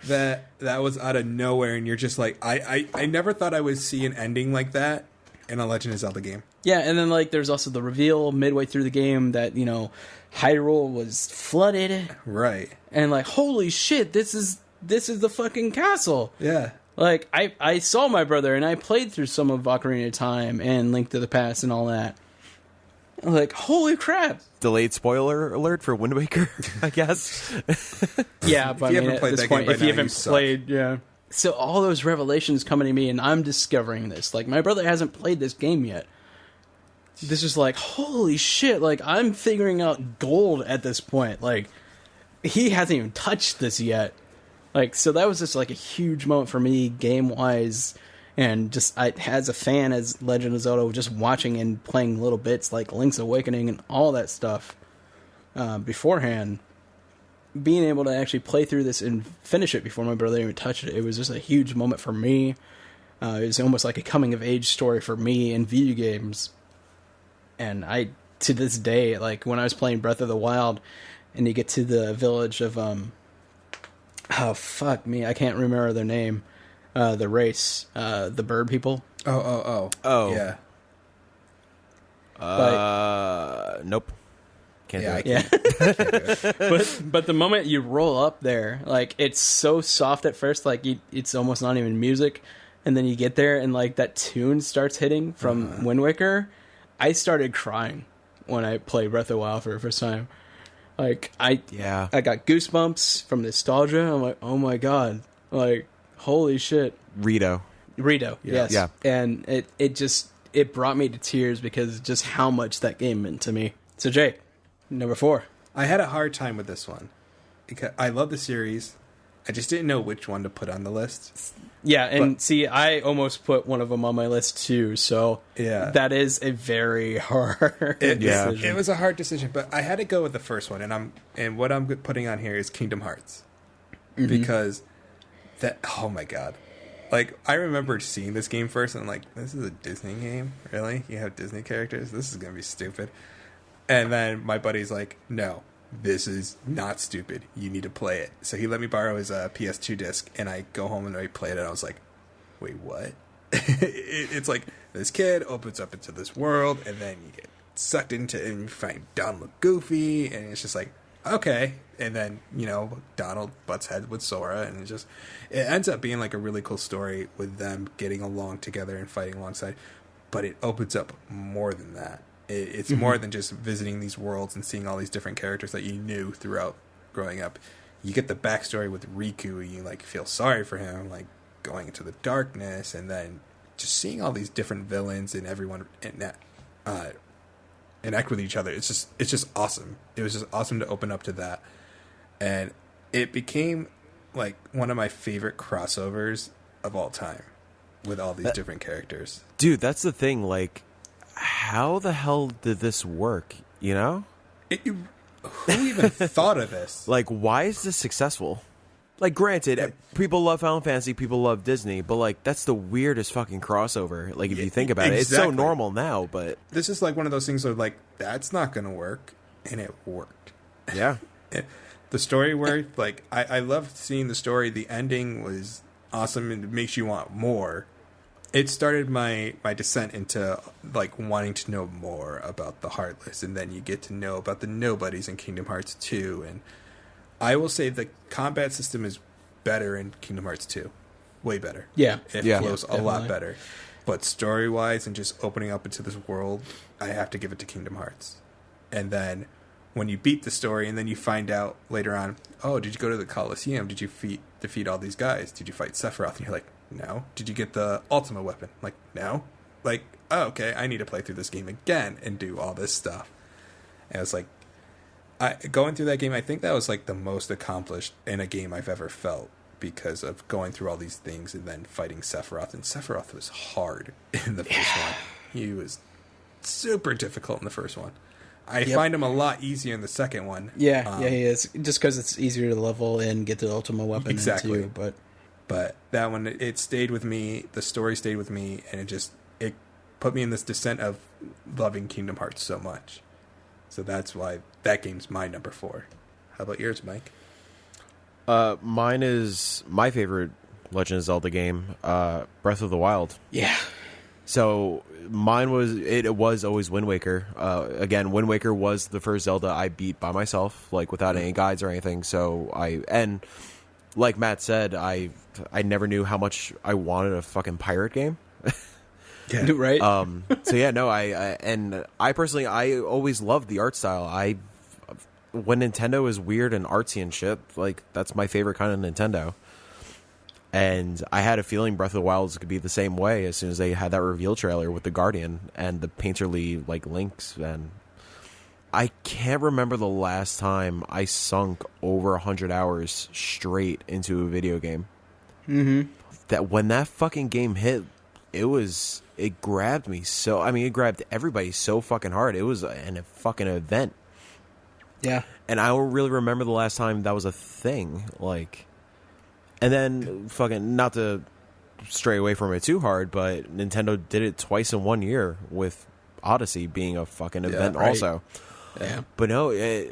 Speaker 1: That was out of nowhere, and you're just like, I never thought I would see an ending like that in a Legend of Zelda game.
Speaker 3: Yeah, and then like there's also the reveal midway through the game that, you know, Hyrule was flooded,
Speaker 1: Right.
Speaker 3: and like, holy shit, this is the fucking castle.
Speaker 1: Yeah.
Speaker 3: Like, I saw my brother, and I played through some of Ocarina of Time and Link to the Past and all that. Like, holy crap.
Speaker 2: Delayed spoiler alert for Wind Waker, I guess.
Speaker 3: Yeah, but
Speaker 1: you
Speaker 3: I mean,
Speaker 1: haven't
Speaker 3: at
Speaker 1: played
Speaker 3: this
Speaker 1: that
Speaker 3: point,
Speaker 1: game by
Speaker 3: if you
Speaker 1: now,
Speaker 3: haven't
Speaker 1: you suck.
Speaker 3: played, yeah. So all those revelations coming to me, and I'm discovering this. Like, my brother hasn't played this game yet. This is like, holy shit, like, I'm figuring out gold at this point. Like, he hasn't even touched this yet. Like, so that was just, like, a huge moment for me, game-wise, and just, as a fan, as Legend of Zelda, just watching and playing little bits like Link's Awakening and all that stuff beforehand, being able to actually play through this and finish it before my brother even touched it, it was just a huge moment for me. It was almost like a coming-of-age story for me in video games. And to this day, like when I was playing Breath of the Wild, and you get to the village of oh fuck me, I can't remember their name. The race, the bird people.
Speaker 2: Oh.
Speaker 1: Yeah.
Speaker 2: Nope. Can't do it.
Speaker 3: Yeah. but the moment you roll up there, like it's so soft at first, like it's almost not even music, and then you get there and like that tune starts hitting from Wind Waker. I started crying when I played Breath of the Wild for the first time. Like I got goosebumps from nostalgia. I'm like, oh my god, like holy shit.
Speaker 2: Rito,
Speaker 3: yes.
Speaker 2: Yeah.
Speaker 3: And it brought me to tears because just how much that game meant to me. So Jake, number 4.
Speaker 1: I had a hard time with this one because I love the series. I just didn't know which one to put on the list.
Speaker 3: Yeah, and see, I almost put one of them on my list too. So
Speaker 1: yeah,
Speaker 3: that is a very hard decision.
Speaker 1: It was a hard decision, but I had to go with the first one, and what I'm putting on here is Kingdom Hearts because that, oh my god. Like, I remember seeing this game first, and I'm like, this is a Disney game? Really? You have Disney characters? This is going to be stupid. And then my buddy's like, no, this is not stupid. You need to play it. So he let me borrow his PS2 disc, and I go home and I played it, and I was like, wait, what? It's like, this kid opens up into this world, and then you get sucked into it, and you find Donald look goofy, and it's just like, okay. And then, you know, Donald butts heads with Sora, and it ends up being like a really cool story with them getting along together and fighting alongside. But it opens up more than that. It's more than just visiting these worlds and seeing all these different characters that you knew throughout growing up. You get the backstory with Riku, and you like feel sorry for him, like going into the darkness, and then just seeing all these different villains and everyone interact with each other. It's just awesome. It was just awesome to open up to that. And it became like one of my favorite crossovers of all time with all these different characters.
Speaker 2: Dude, that's the thing. Like, how the hell did this work? You know?
Speaker 1: Who even thought of this?
Speaker 2: Like, why is this successful? Like, granted, people love Final Fantasy, people love Disney, but like, that's the weirdest fucking crossover. Like, if you think about it, it's so normal now, but
Speaker 1: this is like one of those things where like, that's not going to work, and it worked.
Speaker 2: Yeah.
Speaker 1: The story worked. Like, I loved seeing the story. The ending was awesome, and it makes you want more. It started my descent into like wanting to know more about the Heartless, and then you get to know about the Nobodies in Kingdom Hearts 2. And I will say the combat system is better in Kingdom Hearts 2. Way better.
Speaker 3: Yeah.
Speaker 1: It flows a lot better. But story-wise and just opening up into this world, I have to give it to Kingdom Hearts. And then when you beat the story and then you find out later on, oh, did you go to the Colosseum? Did you defeat all these guys? Did you fight Sephiroth? And you're like, no. Did you get the ultimate weapon? Like, no. Like, oh, okay, I need to play through this game again and do all this stuff. And it's like, going through that game, I think that was like the most accomplished in a game I've ever felt because of going through all these things and then fighting Sephiroth. And Sephiroth was hard in the first one. He was super difficult in the first one. I find him a lot easier in the second one.
Speaker 3: Yeah, he is. Just because it's easier to level and get the ultimate weapon.
Speaker 1: Exactly.
Speaker 3: Too,
Speaker 1: but that one, it stayed with me. The story stayed with me, and it put me in this descent of loving Kingdom Hearts so much. So that's why that game's my number 4. How about yours, Mike?
Speaker 2: Mine is my favorite Legend of Zelda game, Breath of the Wild.
Speaker 3: Yeah.
Speaker 2: So mine was always Wind Waker. Again, Wind Waker was the first Zelda I beat by myself, like without any guides or anything. So and like Matt said, I never knew how much I wanted a fucking pirate game.
Speaker 3: Yeah. Right.
Speaker 2: So yeah, no, I personally, I always loved the art style. When Nintendo is weird and artsy and shit, like that's my favorite kind of Nintendo. And I had a feeling Breath of the Wild could be the same way as soon as they had that reveal trailer with the Guardian and the painterly like links. And I can't remember the last time I sunk over 100 hours straight into a video game. Mm-hmm. That when that fucking game hit, it grabbed me so. I mean, it grabbed everybody so fucking hard. It was a fucking event.
Speaker 3: Yeah,
Speaker 2: and I don't really remember the last time that was a thing. Like. And then, fucking, not to stray away from it too hard, but Nintendo did it twice in 1 year with Odyssey being a fucking event
Speaker 1: right.
Speaker 2: also.
Speaker 3: Yeah.
Speaker 2: But no,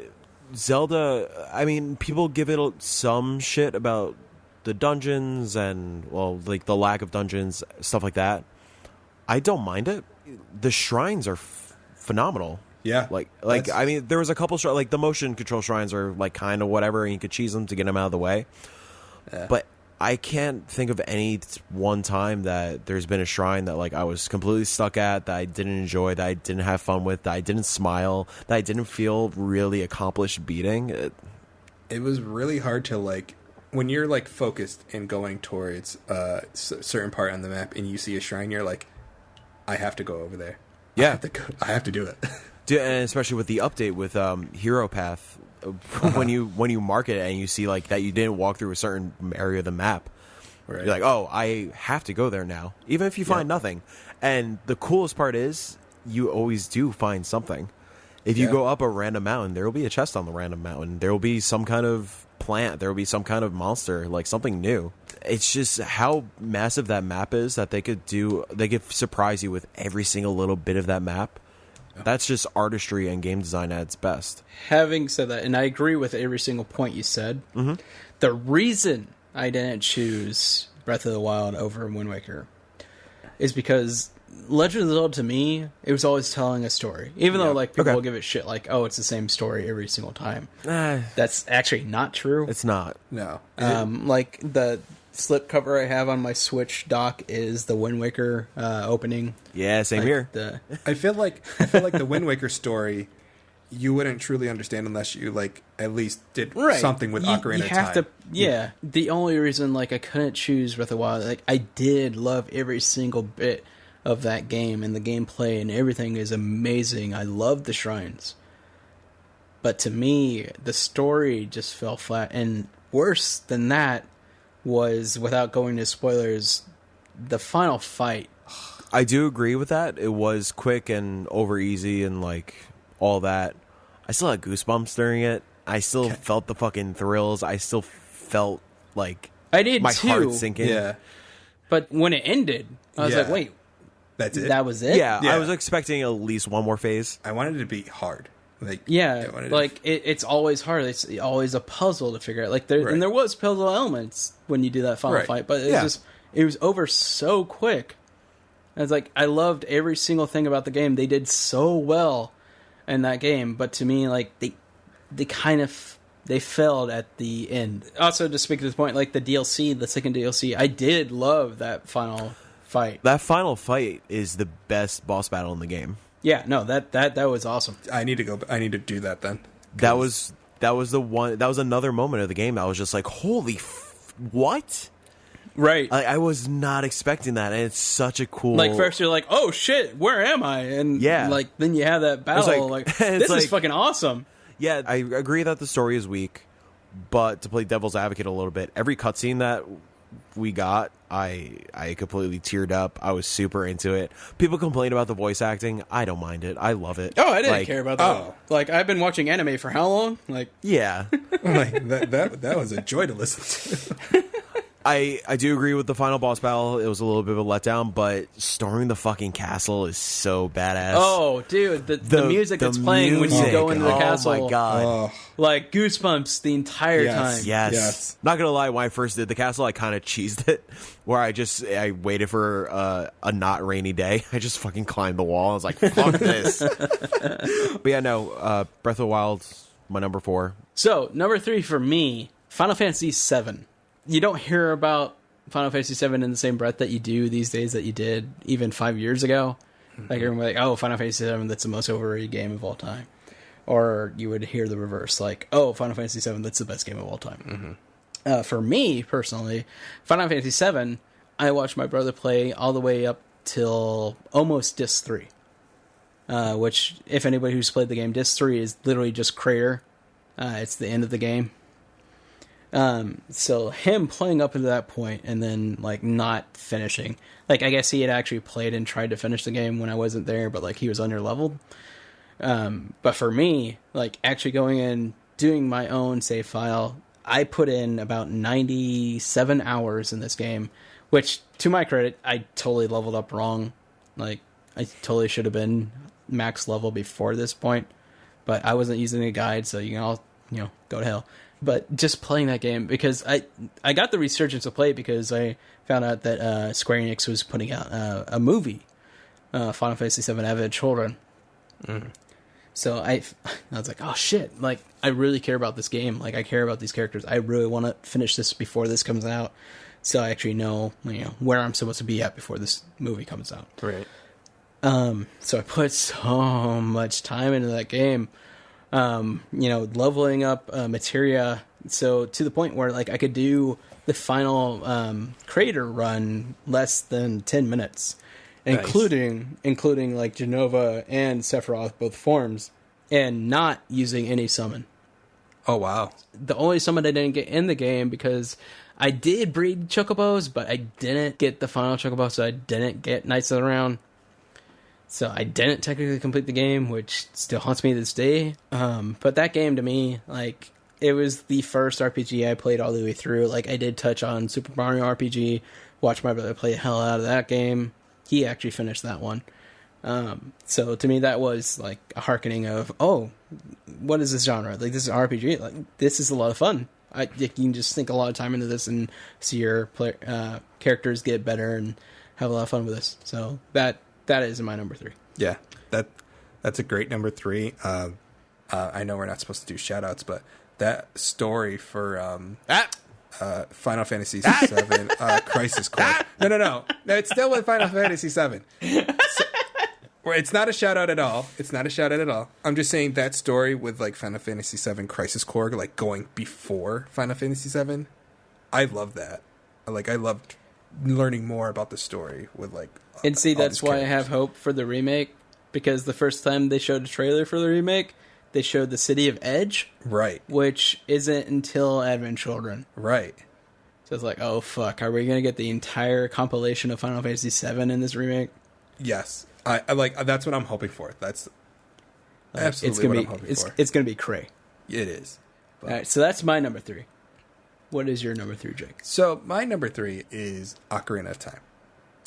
Speaker 2: Zelda, I mean, people give it some shit about the dungeons and, well, like the lack of dungeons, stuff like that. I don't mind it. The shrines are phenomenal.
Speaker 1: Yeah.
Speaker 2: Like I mean, there was a couple, like the motion control shrines are like kind of whatever, and you could cheese them to get them out of the way.
Speaker 1: Yeah.
Speaker 2: But I can't think of any one time that there's been a shrine that like I was completely stuck at, that I didn't enjoy, that I didn't have fun with, that I didn't smile, that I didn't feel really accomplished beating.
Speaker 1: It was really hard to like when you're like focused and going towards a certain part on the map, and you see a shrine, you're like, I have to go over there.
Speaker 2: Yeah,
Speaker 1: I have to do it.
Speaker 2: And especially with the update with Hero Path, when you mark it and you see like that you didn't walk through a certain area of the map,
Speaker 1: Right.
Speaker 2: you're like, oh, I have to go there now, even if you find nothing. And the coolest part is you always do find something. If you go up a random mountain, there will be a chest on the random mountain. There will be some kind of plant. There will be some kind of monster, like something new. It's just how massive that map is that they could surprise you with every single little bit of that map. That's just artistry and game design at its best.
Speaker 3: Having said that, and I agree with every single point you said, the reason I didn't choose Breath of the Wild over Wind Waker is because Legend of Zelda, to me, it was always telling a story. Even though like people will give it shit like, oh, it's the same story every single time. That's actually not true.
Speaker 2: It's not.
Speaker 1: No.
Speaker 3: Like the slipcover I have on my Switch dock is the Wind Waker opening.
Speaker 2: Yeah, same
Speaker 3: Like
Speaker 2: here.
Speaker 1: I feel like the Wind Waker story you wouldn't truly understand unless you like at least did something with Ocarina of Time.
Speaker 3: Yeah. The only reason like I couldn't choose Breath of the Wild, like I did love every single bit of that game, and the gameplay and everything is amazing. I love the shrines. But to me, the story just fell flat. And worse than that was, without going to spoilers, the final fight.
Speaker 2: I do agree with that. It was quick and over easy and like all that. I still had goosebumps during it. I still felt the fucking thrills. I still felt like
Speaker 3: I did
Speaker 2: my
Speaker 3: too.
Speaker 2: heart sinking.
Speaker 1: Yeah.
Speaker 3: But when it ended, I was like, wait,
Speaker 1: that's it.
Speaker 3: that was it?
Speaker 2: Yeah, I was expecting at least one more phase.
Speaker 1: I wanted it to be hard. Like
Speaker 3: it's always hard. It's always a puzzle to figure out. Like and there was puzzle elements when you do that final fight, but it was over so quick. I was like, I loved every single thing about the game. They did so well in that game, but to me, like they kind of failed at the end. Also, to speak to this point, like the DLC, the second DLC, I did love that final fight.
Speaker 2: That final fight is the best boss battle in the game.
Speaker 3: Yeah, no, that was awesome.
Speaker 1: I need to do that then.
Speaker 2: That was the one. That was another moment of the game. I was just like, holy, what?
Speaker 3: Right.
Speaker 2: I was not expecting that, and it's such a cool.
Speaker 3: Like first you're like, oh shit, where am I? And like then you have that battle. Like this is fucking awesome.
Speaker 2: Yeah, I agree that the story is weak, but to play devil's advocate a little bit, every cutscene that we got, I completely teared up. I was super into it. People complain about the voice acting. I don't mind it. I love it.
Speaker 3: Oh, I didn't care about that. Like I've been watching anime for how long? Like
Speaker 2: yeah,
Speaker 1: like that was a joy to listen to.
Speaker 2: I do agree with the final boss battle. It was a little bit of a letdown, but storming the fucking castle is so badass.
Speaker 3: Oh, dude, the music that's playing when you go into the castle.
Speaker 2: Oh my god.
Speaker 3: Like goosebumps the entire time.
Speaker 2: Yes. Not gonna lie, when I first did the castle, I kind of cheesed it, where I waited for a not rainy day. I just fucking climbed the wall. I was like, fuck this. But yeah, no, Breath of the Wild, my number 4.
Speaker 3: So, number 3 for me, Final Fantasy VII. You don't hear about Final Fantasy VII in the same breath that you do these days that you did even 5 years ago. Like, everyone like, oh, Final Fantasy VII, that's the most overrated game of all time. Or you would hear the reverse, like, oh, Final Fantasy VII, that's the best game of all time. For me, personally, Final Fantasy VII, I watched my brother play all the way up till almost Disc 3. Which, if anybody who's played the game, Disc 3 is literally just Crater. It's the end of the game. So him playing up into that point and then like not finishing, like I guess he had actually played and tried to finish the game when I wasn't there, but like he was under leveled. But for me, like actually going in, doing my own save file, I put in about 97 hours in this game, which to my credit, I totally leveled up wrong. Like I totally should have been max level before this point, but I wasn't using a guide, so you can all, go to hell. But just playing that game, because I got the resurgence to play it because I found out that Square Enix was putting out a movie, Final Fantasy VII Advent Children. So I was like, oh shit, like, I really care about this game. Like, I care about these characters. I really want to finish this before this comes out, so I actually know, where I'm supposed to be at before this movie comes out.
Speaker 1: Right.
Speaker 3: So I put so much time into that game. Leveling up materia, so to the point where, like, I could do the final crater run less than 10 minutes, including like Genova and Sephiroth, both forms, and not using any summon.
Speaker 1: Oh, wow.
Speaker 3: The only summon I didn't get in the game, because I did breed chocobos, but I didn't get the final chocobo, so I didn't get Knights of the Round. So I didn't technically complete the game, which still haunts me to this day. But that game, to me, like, it was the first RPG I played all the way through. Like, I did touch on Super Mario RPG, watch my brother play the hell out of that game. He actually finished that one. So to me, that was like a hearkening of, oh, what is this genre? Like, this is RPG. Like, this is a lot of fun. You can just sink a lot of time into this and see your characters get better and have a lot of fun with this. So that is my number 3.
Speaker 1: Yeah, that's a great number 3. I know we're not supposed to do shout-outs, but that story for Final Fantasy VII Crisis Core. No, it's still with Final Fantasy VII. So, it's not a shout-out at all. I'm just saying that story with, like, Final Fantasy VII Crisis Core, like, going before Final Fantasy VII, I love that. Like, I loved learning more about the story with, like,
Speaker 3: and see, that's why I have hope for the remake, because the first time they showed a trailer for the remake, they showed the City of Edge,
Speaker 1: right,
Speaker 3: which isn't until Advent Children,
Speaker 1: right.
Speaker 3: So it's like, oh fuck, are we gonna get the entire compilation of Final Fantasy VII in this remake?
Speaker 1: Yes, I like, that's what I'm hoping for. That's absolutely what I'm hoping for.
Speaker 3: It's gonna be cray.
Speaker 1: It is.
Speaker 3: But. All right, so that's my number 3. What is your number 3, Jake?
Speaker 1: So my number 3 is Ocarina of Time.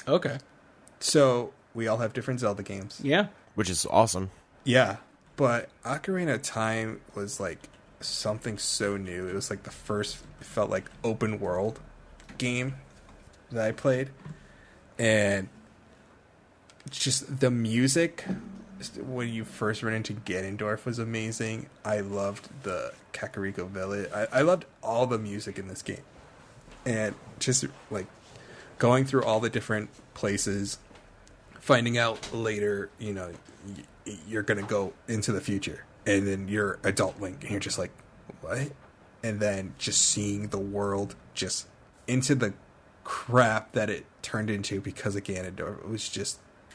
Speaker 3: Okay.
Speaker 1: So we all have different Zelda games.
Speaker 3: Yeah.
Speaker 2: Which is awesome.
Speaker 1: Yeah. But Ocarina of Time was like something so new. It was like the first, it felt like, open world game that I played. And just the music, when you first ran into Ganondorf, was amazing. I loved the Kakariko Village. I loved all the music in this game. And just like going through all the different places, finding out later, you're going to go into the future. And then you're adult Link, and you're just like, what? And then just seeing the world just into the crap that it turned into because of Ganondorf.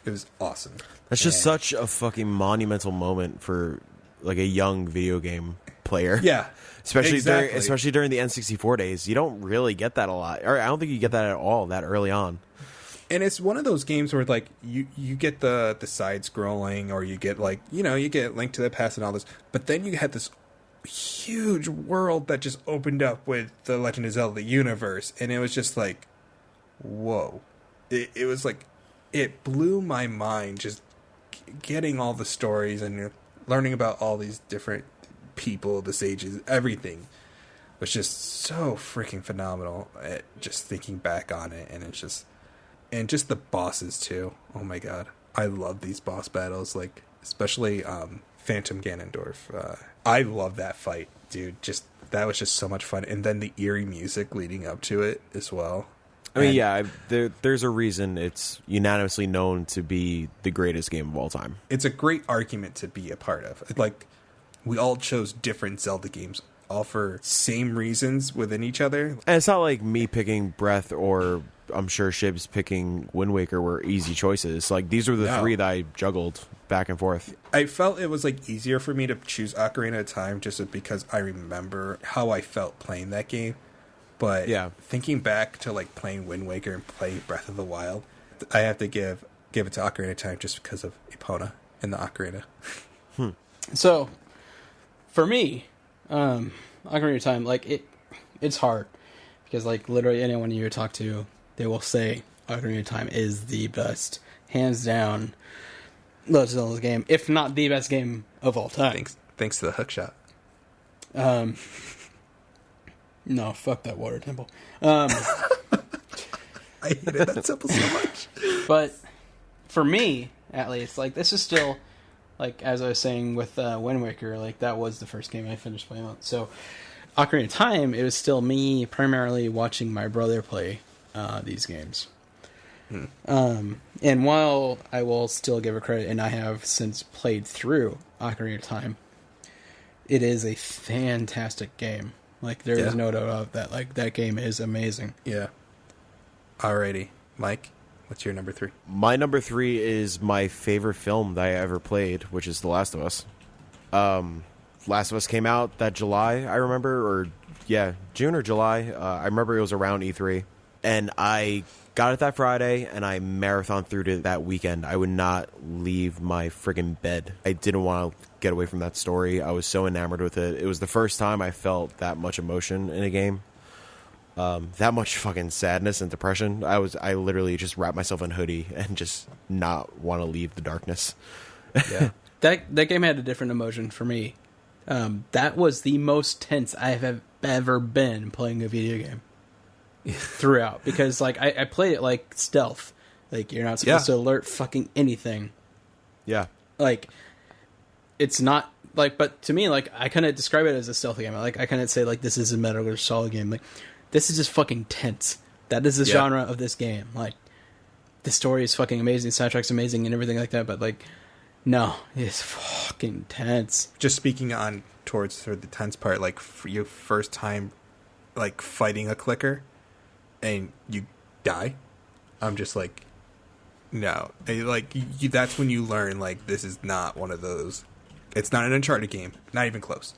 Speaker 1: It was awesome.
Speaker 2: That's just such a fucking monumental moment for, like, a young video game player.
Speaker 1: Yeah.
Speaker 2: Especially during the N64 days. You don't really get that a lot. Or I don't think you get that at all that early on.
Speaker 1: And it's one of those games where, like, you get the side scrolling, or you get, like, you get Link to the Past and all this, but then you had this huge world that just opened up with the Legend of Zelda universe, and it was just like, whoa. It was like, it blew my mind just getting all the stories and learning about all these different people, the sages, everything was just so freaking phenomenal. Just thinking back on it, and and just the bosses too. Oh my god, I love these boss battles, like especially Phantom Ganondorf. I love that fight, dude. That was just so much fun, and then the eerie music leading up to it as well.
Speaker 2: I mean, yeah, there's a reason it's unanimously known to be the greatest game of all time.
Speaker 1: It's a great argument to be a part of. Like, we all chose different Zelda games, all for same reasons within each other.
Speaker 2: And it's not like me picking Breath or I'm sure Shib's picking Wind Waker were easy choices. Like, these were the three that I juggled back and forth.
Speaker 1: I felt it was, like, easier for me to choose Ocarina of Time just because I remember how I felt playing that game. But thinking back to, like, playing Wind Waker and playing Breath of the Wild, I have to give it to Ocarina of Time just because of Epona and the Ocarina.
Speaker 3: So, for me, Ocarina of Time, like, it's hard. Because, like, literally anyone you talk to, they will say Ocarina of Time is the best. Hands down. Legend of Zelda's game, if not the best game of all time.
Speaker 1: Thanks to the hook shot.
Speaker 3: No, fuck that water temple.
Speaker 1: I hated that temple so much.
Speaker 3: But for me, at least, like, this is still, like, as I was saying with Wind Waker, like, that was the first game I finished playing on. So, Ocarina of Time, it was still me primarily watching my brother play these games. And while I will still give it credit, and I have since played through Ocarina of Time, it is a fantastic game. Like, there is no doubt about that. Like, that game is amazing.
Speaker 1: Yeah. Alrighty. Mike, what's your number 3?
Speaker 2: My number 3 is my favorite film that I ever played, which is The Last of Us. Last of Us came out that July, I remember, or June or July. I remember it was around E3, and I got it that Friday, and I marathoned through it that weekend. I would not leave my friggin' bed. I didn't want to get away from that story. I was so enamored with it. It was the first time I felt that much emotion in a game. That much fucking sadness and depression. I literally just wrapped myself in a hoodie and just not want to leave the darkness.
Speaker 1: Yeah.
Speaker 3: That game had a different emotion for me. That was the most tense I have ever been playing a video game throughout, because like I played it like stealth. Like, you're not supposed to alert fucking anything.
Speaker 2: Yeah.
Speaker 3: Like, it's not like, but to me, like, I kind of describe it as a stealth game. Like, I kind of say like, this is a Metal Gear Solid game. Like, this is just fucking tense. That is the genre of this game. Like, the story is fucking amazing, the soundtrack's amazing, and everything like that. But like, no, it's fucking tense.
Speaker 1: Just speaking on towards the tense part, like, for your first time, like, fighting a clicker, and you die, I'm just like, no. Like, that's when you learn, like, this is not one of those. It's not an Uncharted game, not even close.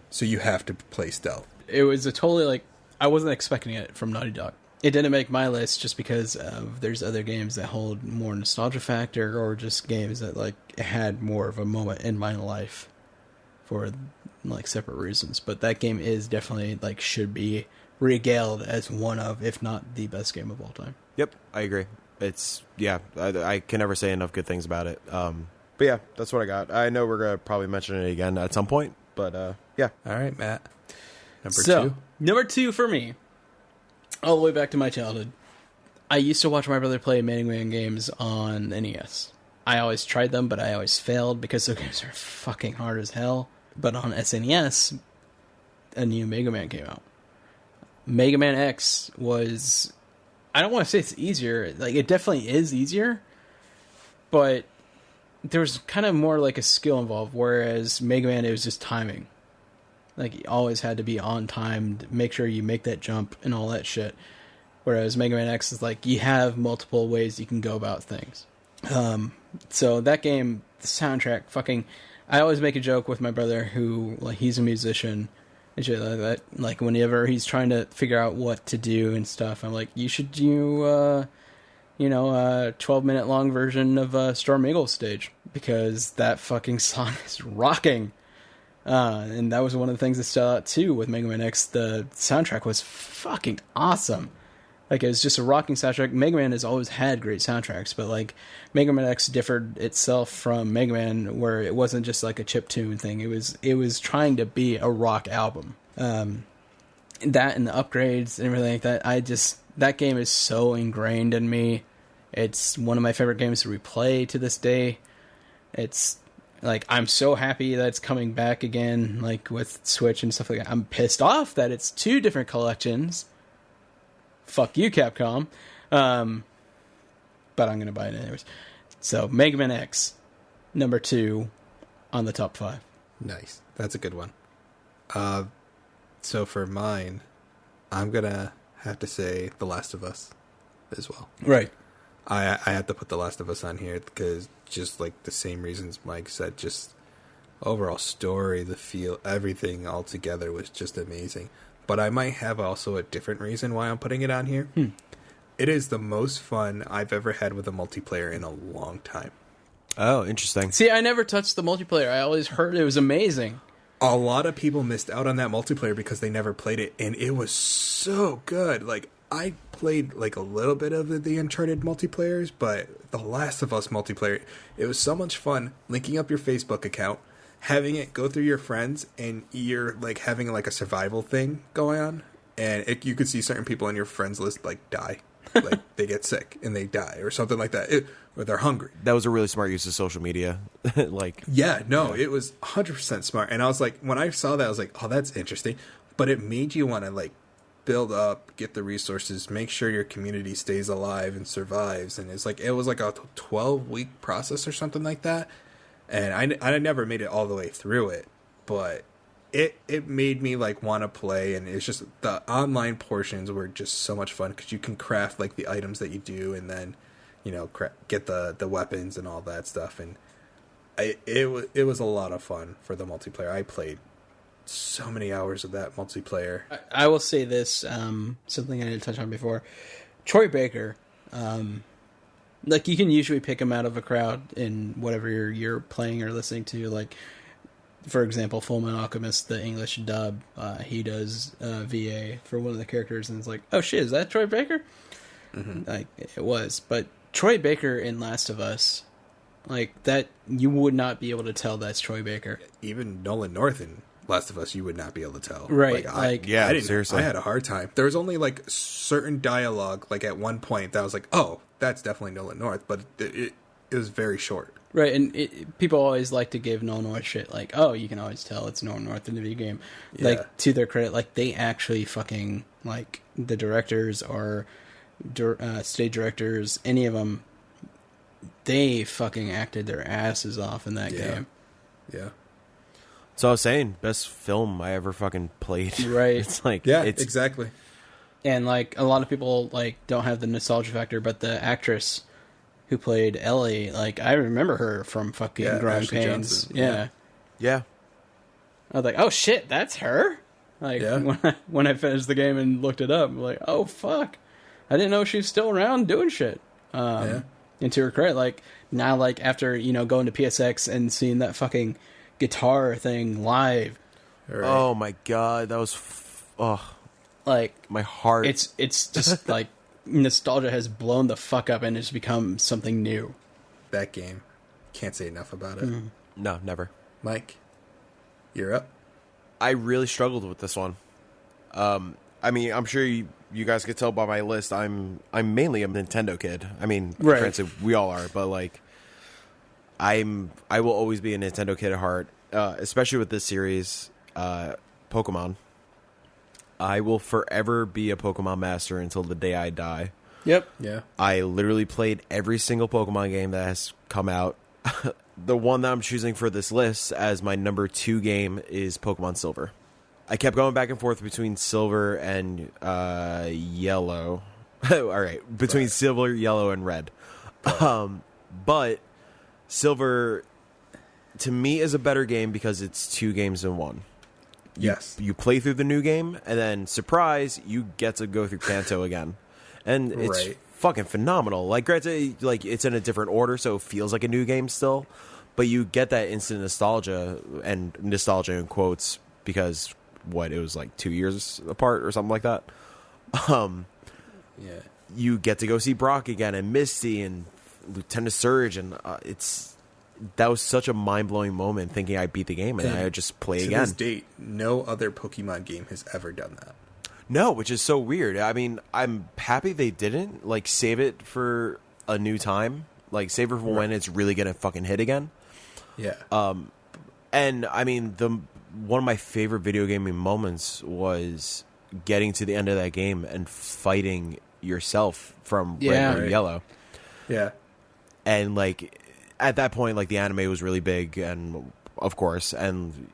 Speaker 1: So you have to play stealth.
Speaker 3: It was a totally, like, I wasn't expecting it from Naughty Dog. It didn't make my list just because there's other games that hold more nostalgia factor, or just games that, like, had more of a moment in my life for, like, separate reasons. But that game is definitely, like, should be regaled as one of, if not the best game of all time.
Speaker 2: Yep, I agree. It's, I can never say enough good things about it. But yeah, that's what I got. I know we're going to probably mention it again at some point, but yeah.
Speaker 1: All right, Matt. Number 2.
Speaker 3: Number 2 for me, all the way back to my childhood. I used to watch my brother play Mega Man games on NES. I always tried them, but I always failed because those games are fucking hard as hell. But on SNES, a new Mega Man came out. Mega Man X was, I don't want to say it's easier. Like, it definitely is easier, but there was kind of more like a skill involved, whereas Mega Man, it was just timing. Like, you always had to be on time to make sure you make that jump and all that shit. Whereas Mega Man X is like, you have multiple ways you can go about things. So that game, the soundtrack, fucking, I always make a joke with my brother who, like, he's a musician and shit like that. Like, whenever he's trying to figure out what to do and stuff, I'm like, you should do, a 12-minute long version of Storm Eagles stage, because that fucking song is rocking. And that was one of the things that stood out too with Mega Man X. The soundtrack was fucking awesome. Like, it was just a rocking soundtrack. Mega Man has always had great soundtracks, but like, Mega Man X differed itself from Mega Man, where it wasn't just like a chiptune thing. It was trying to be a rock album. That and the upgrades and everything like that. That game is so ingrained in me. It's one of my favorite games to replay to this day. It's like, I'm so happy that it's coming back again, like with Switch and stuff like that. I'm pissed off that it's 2 different collections. Fuck you, Capcom. But I'm going to buy it anyways. So, Mega Man X, number 2 on the top 5.
Speaker 1: Nice. That's a good one. So for mine, I'm going to have to say The Last of Us as well.
Speaker 3: Right.
Speaker 1: I had to put The Last of Us on here because just like the same reasons Mike said, just overall story, the feel, everything all together was just amazing. But I might have also a different reason why I'm putting it on here. It is the most fun I've ever had with a multiplayer in a long time.
Speaker 2: Oh, interesting.
Speaker 3: See, I never touched the multiplayer. I always heard it was amazing.
Speaker 1: A lot of people missed out on that multiplayer because they never played it, and it was so good. Like, I played like a little bit of the Uncharted multiplayers, but the Last of Us multiplayer, it was so much fun linking up your Facebook account, having it go through your friends, and you're like having like a survival thing going on, and you could see certain people on your friends list like die, like they get sick and they die or something like that, or they're hungry.
Speaker 2: That was a really smart use of social media. Like,
Speaker 1: yeah, no, it was 100% smart, and I was like, when I saw that, I was like, oh, that's interesting, but it made you want to like build up, get the resources, make sure your community stays alive and survives, and it's like it was like a 12-week process or something like that. And I never made it all the way through it, but it made me like want to play, and it's just the online portions were just so much fun because you can craft like the items that you do, and then get the weapons and all that stuff, and it was a lot of fun for the multiplayer. I played so many hours of that multiplayer.
Speaker 3: I will say this, something I didn't touch on before. Troy Baker, like you can usually pick him out of a crowd in whatever you're playing or listening to. Like, for example, Fullmetal Alchemist, the English dub, he does VA for one of the characters, and it's like, oh shit, is that Troy Baker? Mm-hmm. Like it was, but Troy Baker in Last of Us, like that, you would not be able to tell that's Troy Baker.
Speaker 1: Even Nolan North in Last of Us, you would not be able to tell.
Speaker 3: Right.
Speaker 1: Seriously. I had a hard time. There was only like certain dialogue, like at one point that was like, oh, that's definitely Nolan North, but it was very short.
Speaker 3: Right, and people always like to give Nolan North shit, like, oh, you can always tell it's Nolan North in the video game.
Speaker 1: Yeah.
Speaker 3: Like, to their credit, like, they actually fucking, like, the directors or stage directors, any of them, they fucking acted their asses off in that game.
Speaker 1: Yeah.
Speaker 2: So I was saying, best film I ever fucking played.
Speaker 3: Right.
Speaker 2: It's like,
Speaker 1: exactly.
Speaker 3: And like a lot of people like don't have the nostalgia factor, but the actress who played Ellie, like I remember her from fucking Growing
Speaker 1: Ashley
Speaker 3: Pains.
Speaker 1: Johnson.
Speaker 3: Yeah. I was like, oh shit, that's her. Like when I finished the game and looked it up, I'm like, oh fuck, I didn't know she's still around doing shit. And to her credit, like now, like after going to PSX and seeing that fucking guitar thing live.
Speaker 2: Right. Oh my god, that was
Speaker 3: like
Speaker 2: my heart.
Speaker 3: It's just like nostalgia has blown the fuck up and it's become something new.
Speaker 1: That game, can't say enough about it.
Speaker 2: No, never.
Speaker 1: Mike, you're up.
Speaker 2: I really struggled with this one. I mean, I'm sure you guys could tell by my list. I'm mainly a Nintendo kid. I mean, granted, we all are, but like, I will always be a Nintendo kid at heart, especially with this series, Pokemon. I will forever be a Pokemon master until the day I die.
Speaker 3: Yep.
Speaker 1: Yeah.
Speaker 2: I literally played every single Pokemon game that has come out. The one that I'm choosing for this list as my number 2 game is Pokemon Silver. I kept going back and forth between Silver and Yellow. All right, between Silver, Yellow, and Red. But Silver, to me, is a better game because it's 2 games in one.
Speaker 1: Yes.
Speaker 2: You play through the new game, and then, surprise, you get to go through Kanto again. And it's fucking phenomenal. Like, granted, like, it's in a different order, so it feels like a new game still. But you get that instant nostalgia, and nostalgia in quotes, because, it was like 2 years apart or something like that. You get to go see Brock again, and Misty, and Lieutenant Surge, and that was such a mind-blowing moment thinking I beat the game and I would just play again.
Speaker 1: To this date, no other Pokemon game has ever done that.
Speaker 2: No, which is so weird. I mean, I'm happy they didn't. Like, save it for a new time. Like, save it for when it's really going to fucking hit again.
Speaker 1: Yeah.
Speaker 2: And, I mean, one of my favorite video gaming moments was getting to the end of that game and fighting yourself from Red or Yellow.
Speaker 1: Yeah.
Speaker 2: And, like, at that point, like, the anime was really big, and of course, and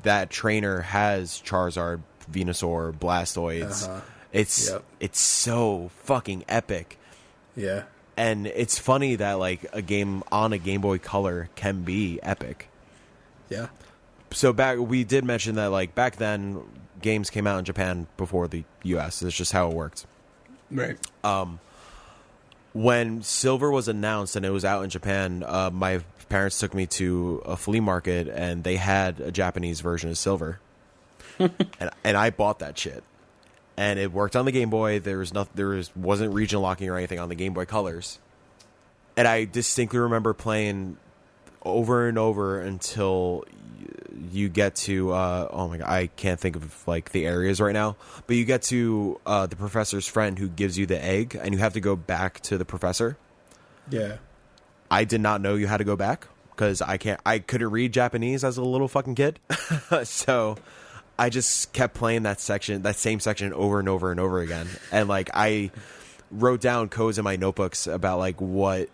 Speaker 2: that trainer has Charizard, Venusaur, Blastoise. It's so fucking epic.
Speaker 1: Yeah.
Speaker 2: And it's funny that, like, a game on a Game Boy Color can be epic.
Speaker 1: Yeah.
Speaker 2: So we did mention that, like, back then, games came out in Japan before the US. That's just how it worked.
Speaker 3: Right.
Speaker 2: When Silver was announced and it was out in Japan, my parents took me to a flea market and they had a Japanese version of Silver. and I bought that shit. and it worked on the Game Boy. Wasn't region locking or anything on the Game Boy Colors, and I distinctly remember playing over and over until you get to oh my god, I can't think of like the areas right now, but you get to the professor's friend who gives you the egg, and you have to go back to the professor.
Speaker 1: Yeah.
Speaker 2: I did not know you had to go back because I couldn't read Japanese as a little fucking kid, so I just kept playing that same section over and over and over again, and like I wrote down codes in my notebooks about like what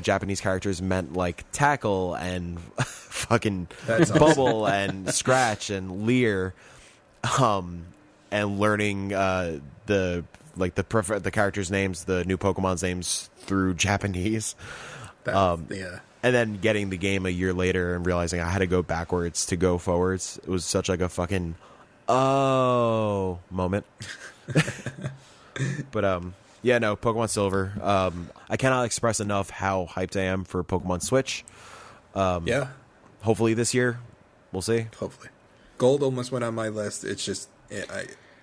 Speaker 2: Japanese characters meant, like tackle and fucking bubble and scratch and leer, and learning the characters' names, the new Pokemon's names through Japanese.
Speaker 1: Yeah.
Speaker 2: And then getting the game a year later and realizing I had to go backwards to go forwards. It was such like a fucking moment. But yeah, no, Pokemon Silver. I cannot express enough how hyped I am for Pokemon Switch.
Speaker 1: Yeah.
Speaker 2: Hopefully this year. We'll see.
Speaker 1: Hopefully. Gold almost went on my list. It's just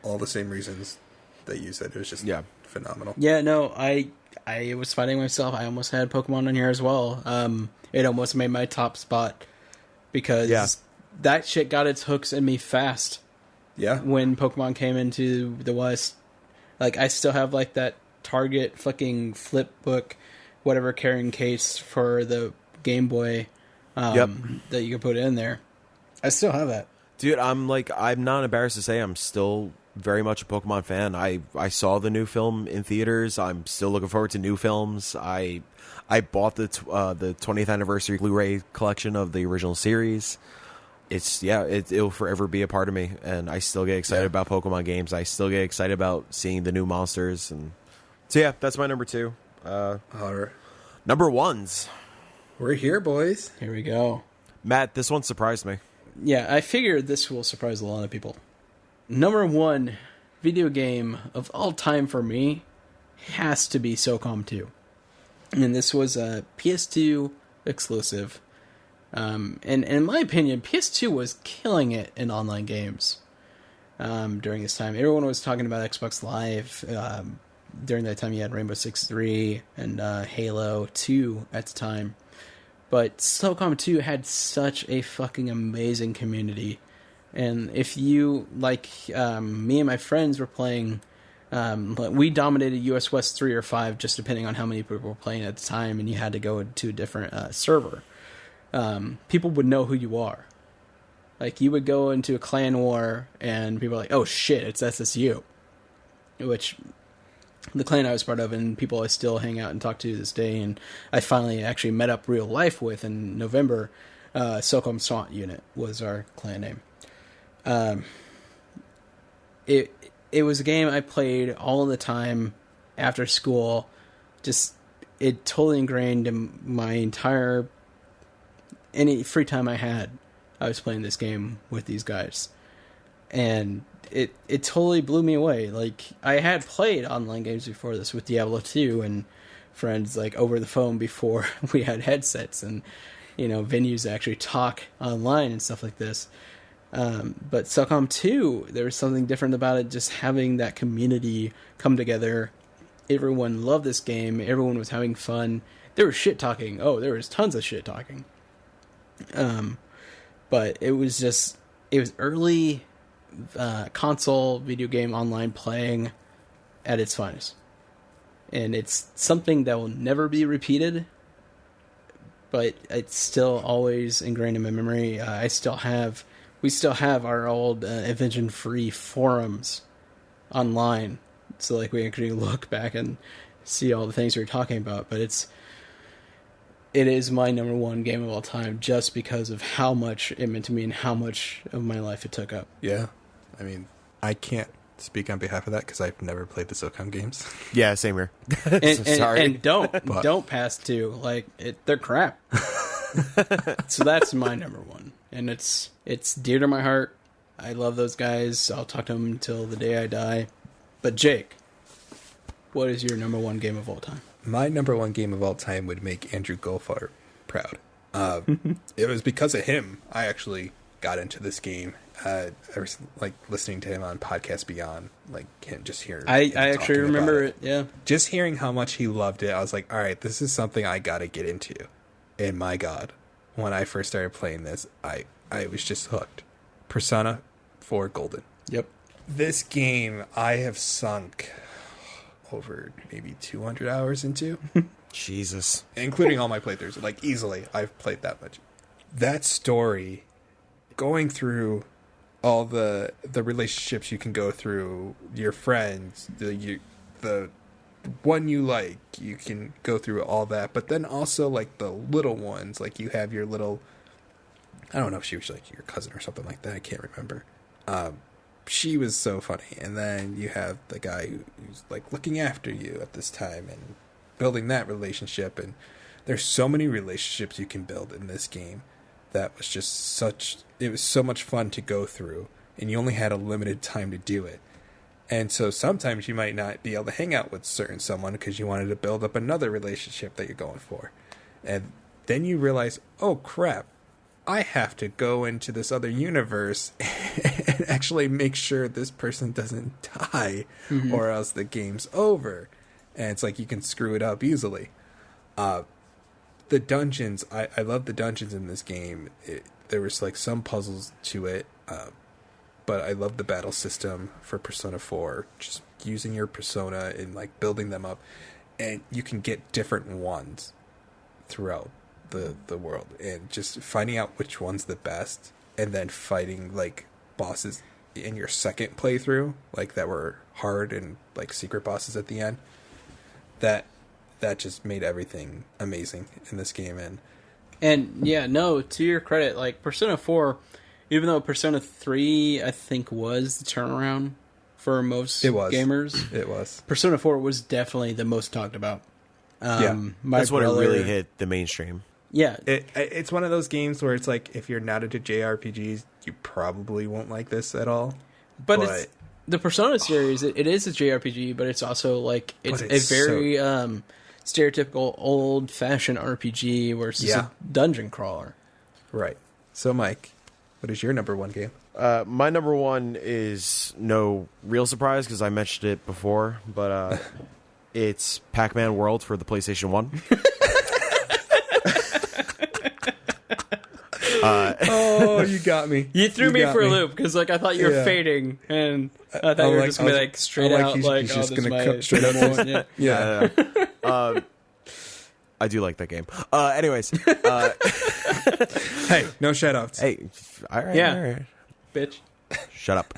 Speaker 1: all the same reasons that you said. It was just phenomenal.
Speaker 3: Yeah, no, I was fighting myself. I almost had Pokemon in here as well. It almost made my top spot because that shit got its hooks in me fast.
Speaker 1: Yeah.
Speaker 3: When Pokemon came into the West, like I still have like that Target fucking flip book, whatever carrying case for the Game Boy that you can put in there. I still have that.
Speaker 2: Dude, I'm not embarrassed to say I'm still very much a Pokemon fan. I saw the new film in theaters. I'm still looking forward to new films. I bought the 20th anniversary Blu-ray collection of the original series. It'll forever be a part of me, and I still get excited about Pokemon games. I still get excited about seeing the new monsters, and so yeah, that's my number 2. Number 1s.
Speaker 1: We're here, boys.
Speaker 3: Here we go.
Speaker 2: Matt, this one surprised me.
Speaker 3: Yeah, I figured this will surprise a lot of people. Number 1 video game of all time for me has to be SOCOM 2. And this was a PS2 exclusive. And in my opinion, PS2 was killing it in online games during this time. Everyone was talking about Xbox Live. During that time, you had Rainbow Six 3 and Halo 2 at the time. But SOCOM 2 had such a fucking amazing community. And if you, like me and my friends were playing, we dominated US West 3 or 5, just depending on how many people were playing at the time, and you had to go to a different server. People would know who you are. Like, you would go into a clan war, and people were like, oh shit, it's SSU. Which, the clan I was part of, and people I still hang out and talk to this day, and I finally actually met up real life with in November. SOCOM SWAT Unit was our clan name. It was a game I played all the time after school. Just, it totally ingrained in my entire, any free time I had, I was playing this game with these guys. And it totally blew me away. Like, I had played online games before this with Diablo 2 and friends, like, over the phone before we had headsets and, venues that actually talk online and stuff like this. But SOCOM 2, there was something different about it, just having that community come together. Everyone loved this game. Everyone was having fun. There was shit talking. Oh, there was tons of shit talking. But it was early console video game online playing at its finest. And it's something that will never be repeated, but it's still always ingrained in my memory. We still have our old Invention Free forums online, so like we actually look back and see all the things we were talking about. But it is my number 1 game of all time, just because of how much it meant to me and how much of my life it took up.
Speaker 1: Yeah, I mean, I can't speak on behalf of that because I've never played the SOCOM games.
Speaker 2: Yeah, same here.
Speaker 3: Sorry, and don't pass 2. Like, they're crap. So that's my number 1. And it's dear to my heart. I love those guys. I'll talk to them until the day I die. But Jake, what is your number 1 game of all time?
Speaker 1: My number 1 game of all time would make Andrew Goldfarb proud. It was because of him I actually got into this game I was like listening to him on Podcast Beyond, like can't just hear.
Speaker 3: I actually remember it. Yeah,
Speaker 1: just hearing how much he loved it, I was like, all right, this is something I got to get into. And my God, when I first started playing this, I was just hooked. Persona 4 Golden.
Speaker 3: Yep.
Speaker 1: This game I have sunk over maybe 200 hours into.
Speaker 2: Jesus.
Speaker 1: Including all my playthroughs. Like, easily, I've played that much. That story, going through all the relationships you can go through, your friends, the one you like, you can go through all that. But then also, like, the little ones, like, you have your little... I don't know if she was, like, your cousin or something like that. I can't remember. She was so funny. And then you have the guy who's, like, looking after you at this time and building that relationship. And there's so many relationships you can build in this game that was just such... It was so much fun to go through. And you only had a limited time to do it. And so sometimes you might not be able to hang out with certain someone because you wanted to build up another relationship that you're going for. And then you realize, oh, crap. I have to go into this other universe and actually make sure this person doesn't die or else the game's over. And it's like you can screw it up easily. The dungeons, I love the dungeons in this game. There was like some puzzles to it, but I love the battle system for Persona 4. Just using your persona and like building them up. And you can get different ones throughout the world, and just finding out which one's the best, and then fighting like bosses in your second playthrough, like that were hard and like secret bosses at the end. That just made everything amazing in this game. And
Speaker 3: yeah, no, to your credit, like Persona 4, even though Persona 3 I think was the turnaround for most gamers,
Speaker 1: it was.
Speaker 3: Persona 4 was definitely the most talked about.
Speaker 2: That's when it really hit the mainstream.
Speaker 3: Yeah.
Speaker 1: It's one of those games where it's like, if you're not into JRPGs, you probably won't like this at all.
Speaker 3: But it's, the Persona series, it is a JRPG, but it's also like, it's a very stereotypical old-fashioned RPG where it's just a dungeon crawler.
Speaker 1: Right. So, Mike, what is your number one game?
Speaker 2: My number one is no real surprise because I mentioned it before, but it's Pac-Man World for the PlayStation 1.
Speaker 1: Oh, you got me.
Speaker 3: You threw me for a loop because, like, I thought you were fading, and I thought you were just gonna be like straight out, like,
Speaker 1: he's just
Speaker 3: this is
Speaker 1: gonna
Speaker 3: my
Speaker 1: cut straight out.
Speaker 3: one.
Speaker 1: Yeah.
Speaker 2: I do like that game. Anyways,
Speaker 1: hey, no shout outs.
Speaker 2: Hey, all right,
Speaker 3: Yeah.
Speaker 2: all right.
Speaker 3: Bitch.
Speaker 2: Shut up.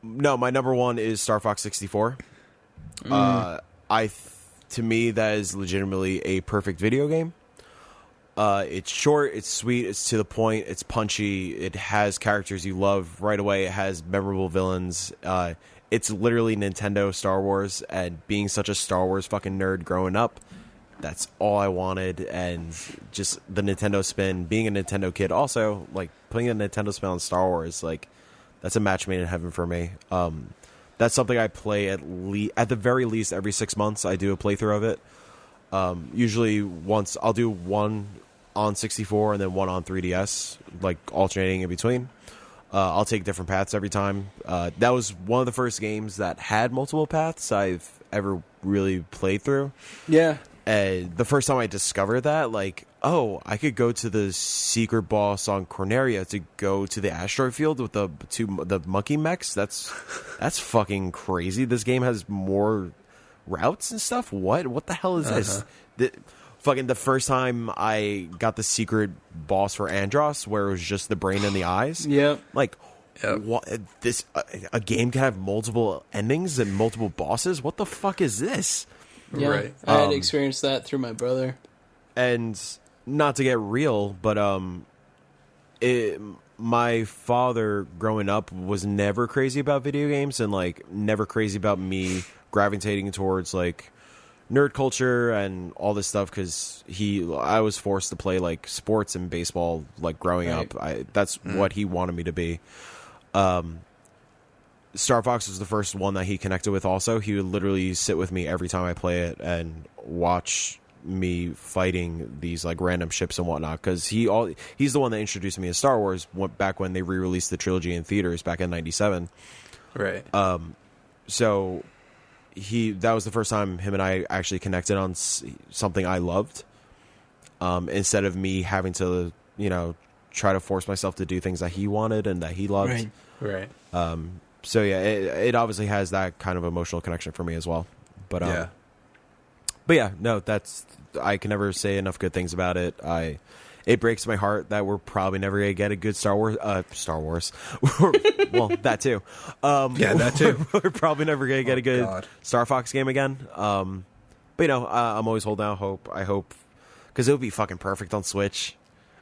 Speaker 2: No, my number one is Star Fox 64. To me, that is legitimately a perfect video game. It's short, it's sweet, it's to the point, it's punchy, it has characters you love right away, it has memorable villains. It's literally Nintendo Star Wars, and being such a Star Wars fucking nerd growing up, that's all I wanted. And just the Nintendo spin, being a Nintendo kid also, like putting a Nintendo spin on Star Wars, like that's a match made in heaven for me. That's something I play at the very least every 6 months. I do a playthrough of it. Usually once I'll do one on 64 and then one on 3DS, like alternating in between. I'll take different paths every time. That was one of the first games that had multiple paths I've ever really played through.
Speaker 3: Yeah.
Speaker 2: The first time I discovered that, like, oh, I could go to the secret boss on Corneria to go to the asteroid field with the monkey mechs. That's fucking crazy. This game has more routes and stuff. What the hell is this? The first time I got the secret boss for Andros, where it was just the brain and the eyes.
Speaker 3: Yep.
Speaker 2: Like, what? This a game can have multiple endings and multiple bosses. What the fuck is this?
Speaker 3: Yeah,
Speaker 1: right.
Speaker 3: I had experienced that through my brother.
Speaker 2: And not to get real, but my father growing up was never crazy about video games, and like never crazy about me gravitating towards like nerd culture and all this stuff, because I was forced to play like sports and baseball like growing up. That's what he wanted me to be. Star Fox was the first one that he connected with also. He would literally sit with me every time I play it and watch me fighting these like random ships and whatnot, because he's the one that introduced me to Star Wars back when they re-released the trilogy in theaters back in '97.
Speaker 1: Right.
Speaker 2: So that was the first time him and I actually connected on something I loved. Instead of me having to, try to force myself to do things that he wanted and that he loved.
Speaker 1: Right.
Speaker 2: So yeah, it obviously has that kind of emotional connection for me as well. But
Speaker 1: yeah.
Speaker 2: But yeah, no, I can never say enough good things about it. It breaks my heart that we're probably never gonna get a good Star Wars. Well, that too.
Speaker 1: Yeah, that too.
Speaker 2: We're probably never gonna get a good Star Fox game again. But I'm always holding out hope. I hope, because it would be fucking perfect on Switch.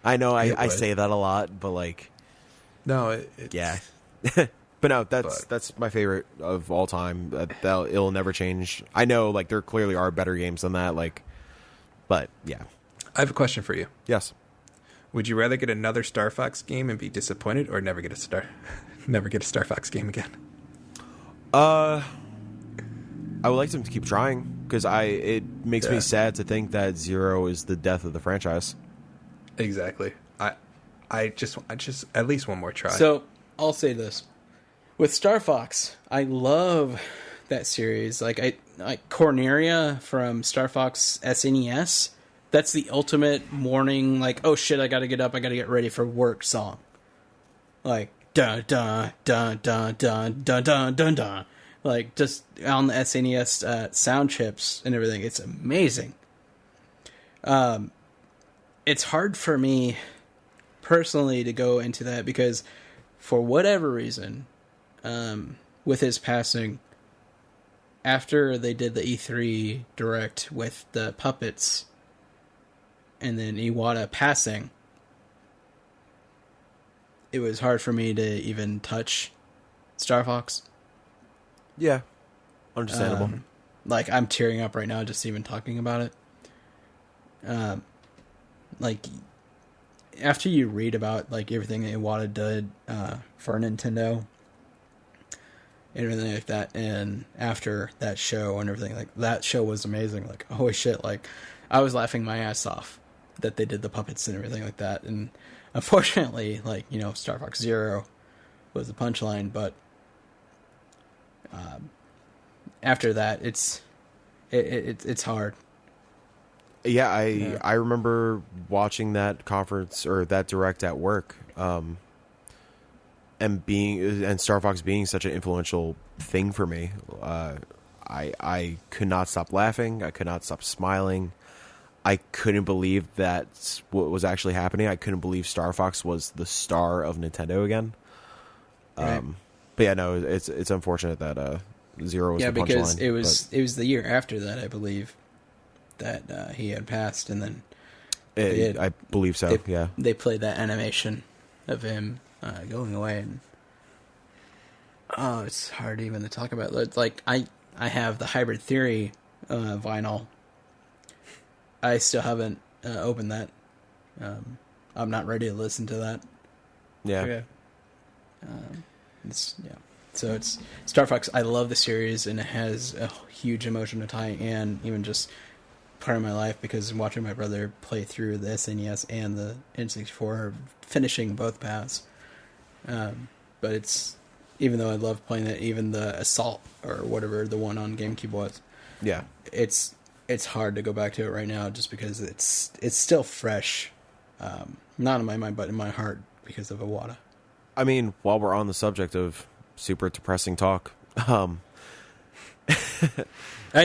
Speaker 2: I know I say that a lot, but like,
Speaker 1: no,
Speaker 2: yeah. But no, that's my favorite of all time. It'll never change. I know, like, there clearly are better games than that. Like, but yeah.
Speaker 1: I have a question for you.
Speaker 2: Yes.
Speaker 1: Would you rather get another Star Fox game and be disappointed, or never get a Star Fox game again?
Speaker 2: I would like them to keep trying, because it makes me sad to think that Zero is the death of the franchise.
Speaker 1: Exactly. I just at least one more try.
Speaker 3: So I'll say this. With Star Fox, I love that series. Like Corneria from Star Fox SNES. That's the ultimate morning, like, oh shit, I gotta get up, I gotta get ready for work song. Like, dun dun dun dun dun dun dun dun dun. Like, just on the SNES sound chips and everything. It's amazing. It's hard for me personally to go into that because for whatever reason, with his passing, after they did the E3 Direct with the puppets, and then Iwata passing, it was hard for me to even touch Star Fox.
Speaker 2: Yeah, understandable.
Speaker 3: Like, I'm tearing up right now just even talking about it. Like, after you read about, like, everything that Iwata did for Nintendo and everything like that, and after that show and everything, like, that show was amazing. Like, holy shit, like, I was laughing my ass off that they did the puppets and everything like that. And unfortunately, like, Star Fox Zero was the punchline, but after that, it's hard.
Speaker 2: Yeah, I remember watching that conference or that Direct at work, and Star Fox being such an influential thing for me. I could not stop laughing. I could not stop smiling. I couldn't believe that's what was actually happening. I couldn't believe Star Fox was the star of Nintendo again.
Speaker 3: Right.
Speaker 2: But yeah, no, it's unfortunate that Zero was the punchline.
Speaker 3: Yeah, because it was the year after that, I believe, that he had passed, and then
Speaker 2: I believe so. Yeah,
Speaker 3: they played that animation of him going away, and it's hard even to talk about. It's like I have the Hybrid Theory vinyl. I still haven't opened that. I'm not ready to listen to that.
Speaker 2: Yeah.
Speaker 3: Okay. So it's Star Fox. I love the series, and it has a huge emotional tie, and even just part of my life, because watching my brother play through the SNES and the N64, finishing both paths. But it's, even though I love playing it, even the Assault or whatever the one on GameCube was.
Speaker 2: Yeah.
Speaker 3: It's hard to go back to it right now, just because it's still fresh, not in my mind, but in my heart, because of Iwata.
Speaker 2: I mean, while we're on the subject of super depressing talk,
Speaker 3: I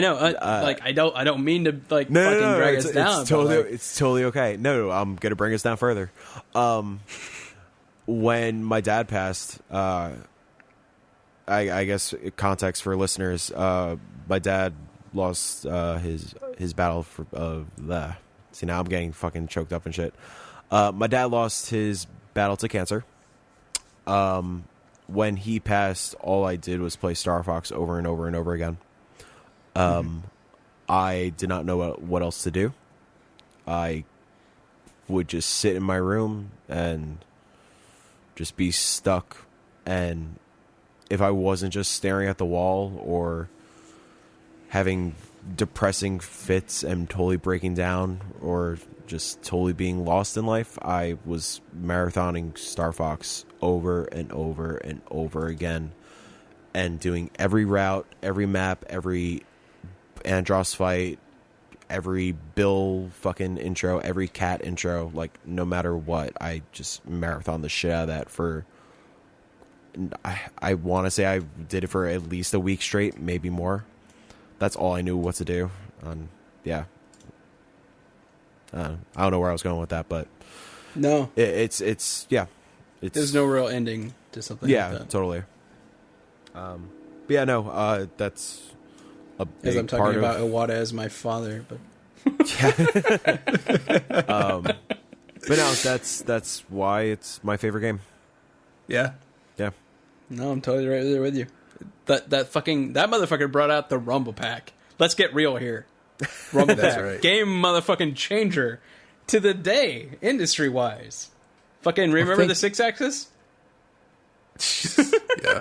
Speaker 3: know, I don't mean to fucking drag us down.
Speaker 2: It's totally okay. No, I'm gonna bring us down further. When my dad passed, I guess context for listeners, my dad lost his battle for see, now I'm getting fucking choked up and shit. My dad lost his battle to cancer. When he passed, all I did was play Star Fox over and over and over again. I did not know what else to do. I would just sit in my room and just be stuck, and if I wasn't just staring at the wall or having depressing fits and totally breaking down or just totally being lost in life, I was marathoning Star Fox over and over and over again and doing every route, every map, every Andros fight, every Bill fucking intro, every cat intro, like no matter what, I just marathon the shit out of that for, I want to say I did it for at least a week straight, maybe more. That's all I knew what to do. Yeah. I don't know where I was going with that, but
Speaker 3: No,
Speaker 2: it's
Speaker 3: there's no real ending to something
Speaker 2: yeah,
Speaker 3: like that.
Speaker 2: totally. But yeah, no, that's a big
Speaker 3: As I'm
Speaker 2: part
Speaker 3: talking about
Speaker 2: of,
Speaker 3: Iwata as my father, but
Speaker 2: but no, that's why it's my favorite game.
Speaker 1: Yeah.
Speaker 2: Yeah.
Speaker 3: no, I'm totally right there with you. That motherfucker brought out the Rumble Pack. Let's get real here. Rumble
Speaker 1: That's
Speaker 3: Pack,
Speaker 1: right.
Speaker 3: game motherfucking changer to the day, industry wise. Fucking remember the 6-axis?
Speaker 1: Yeah.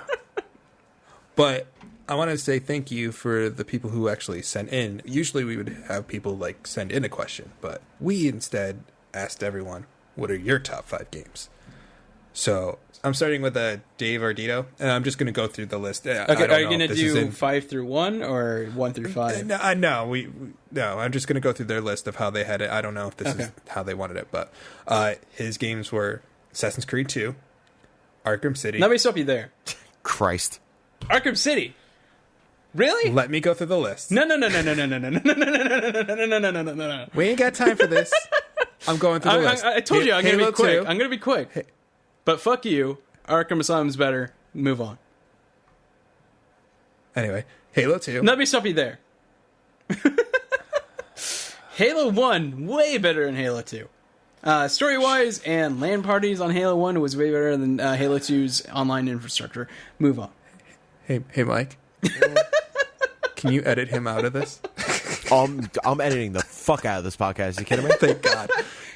Speaker 1: But I want to say thank you for the people who actually sent in. Usually we would have people like send in a question, but we instead asked everyone, what are your top 5 games? So I'm starting with Dave Ardito, and I'm just going to go through the list.
Speaker 3: Okay, are you going to do 5 through 1 or 1 through 5?
Speaker 1: No, I'm just going to go through their list of how they had it. I don't know if this is how they wanted it, but his games were Assassin's Creed 2, Arkham City.
Speaker 3: Let me stop you there.
Speaker 2: Christ.
Speaker 3: Arkham City. Really?
Speaker 1: Let me go through the list.
Speaker 3: No.
Speaker 1: We ain't got time for this. I'm going through the list.
Speaker 3: I told you I'm going to
Speaker 1: Halo
Speaker 3: be quick.
Speaker 1: 2.
Speaker 3: I'm going to be quick. But fuck you. Arkham Asylum's better. Move on.
Speaker 1: Anyway, Halo 2.
Speaker 3: Let me stop you there. Halo 1, way better than Halo 2. Story-wise and LAN parties on Halo 1 was way better than Halo 2's online infrastructure. Move on.
Speaker 1: Hey, Mike. Can you edit him out of this?
Speaker 2: I'm editing the fuck out of this podcast. You kidding me?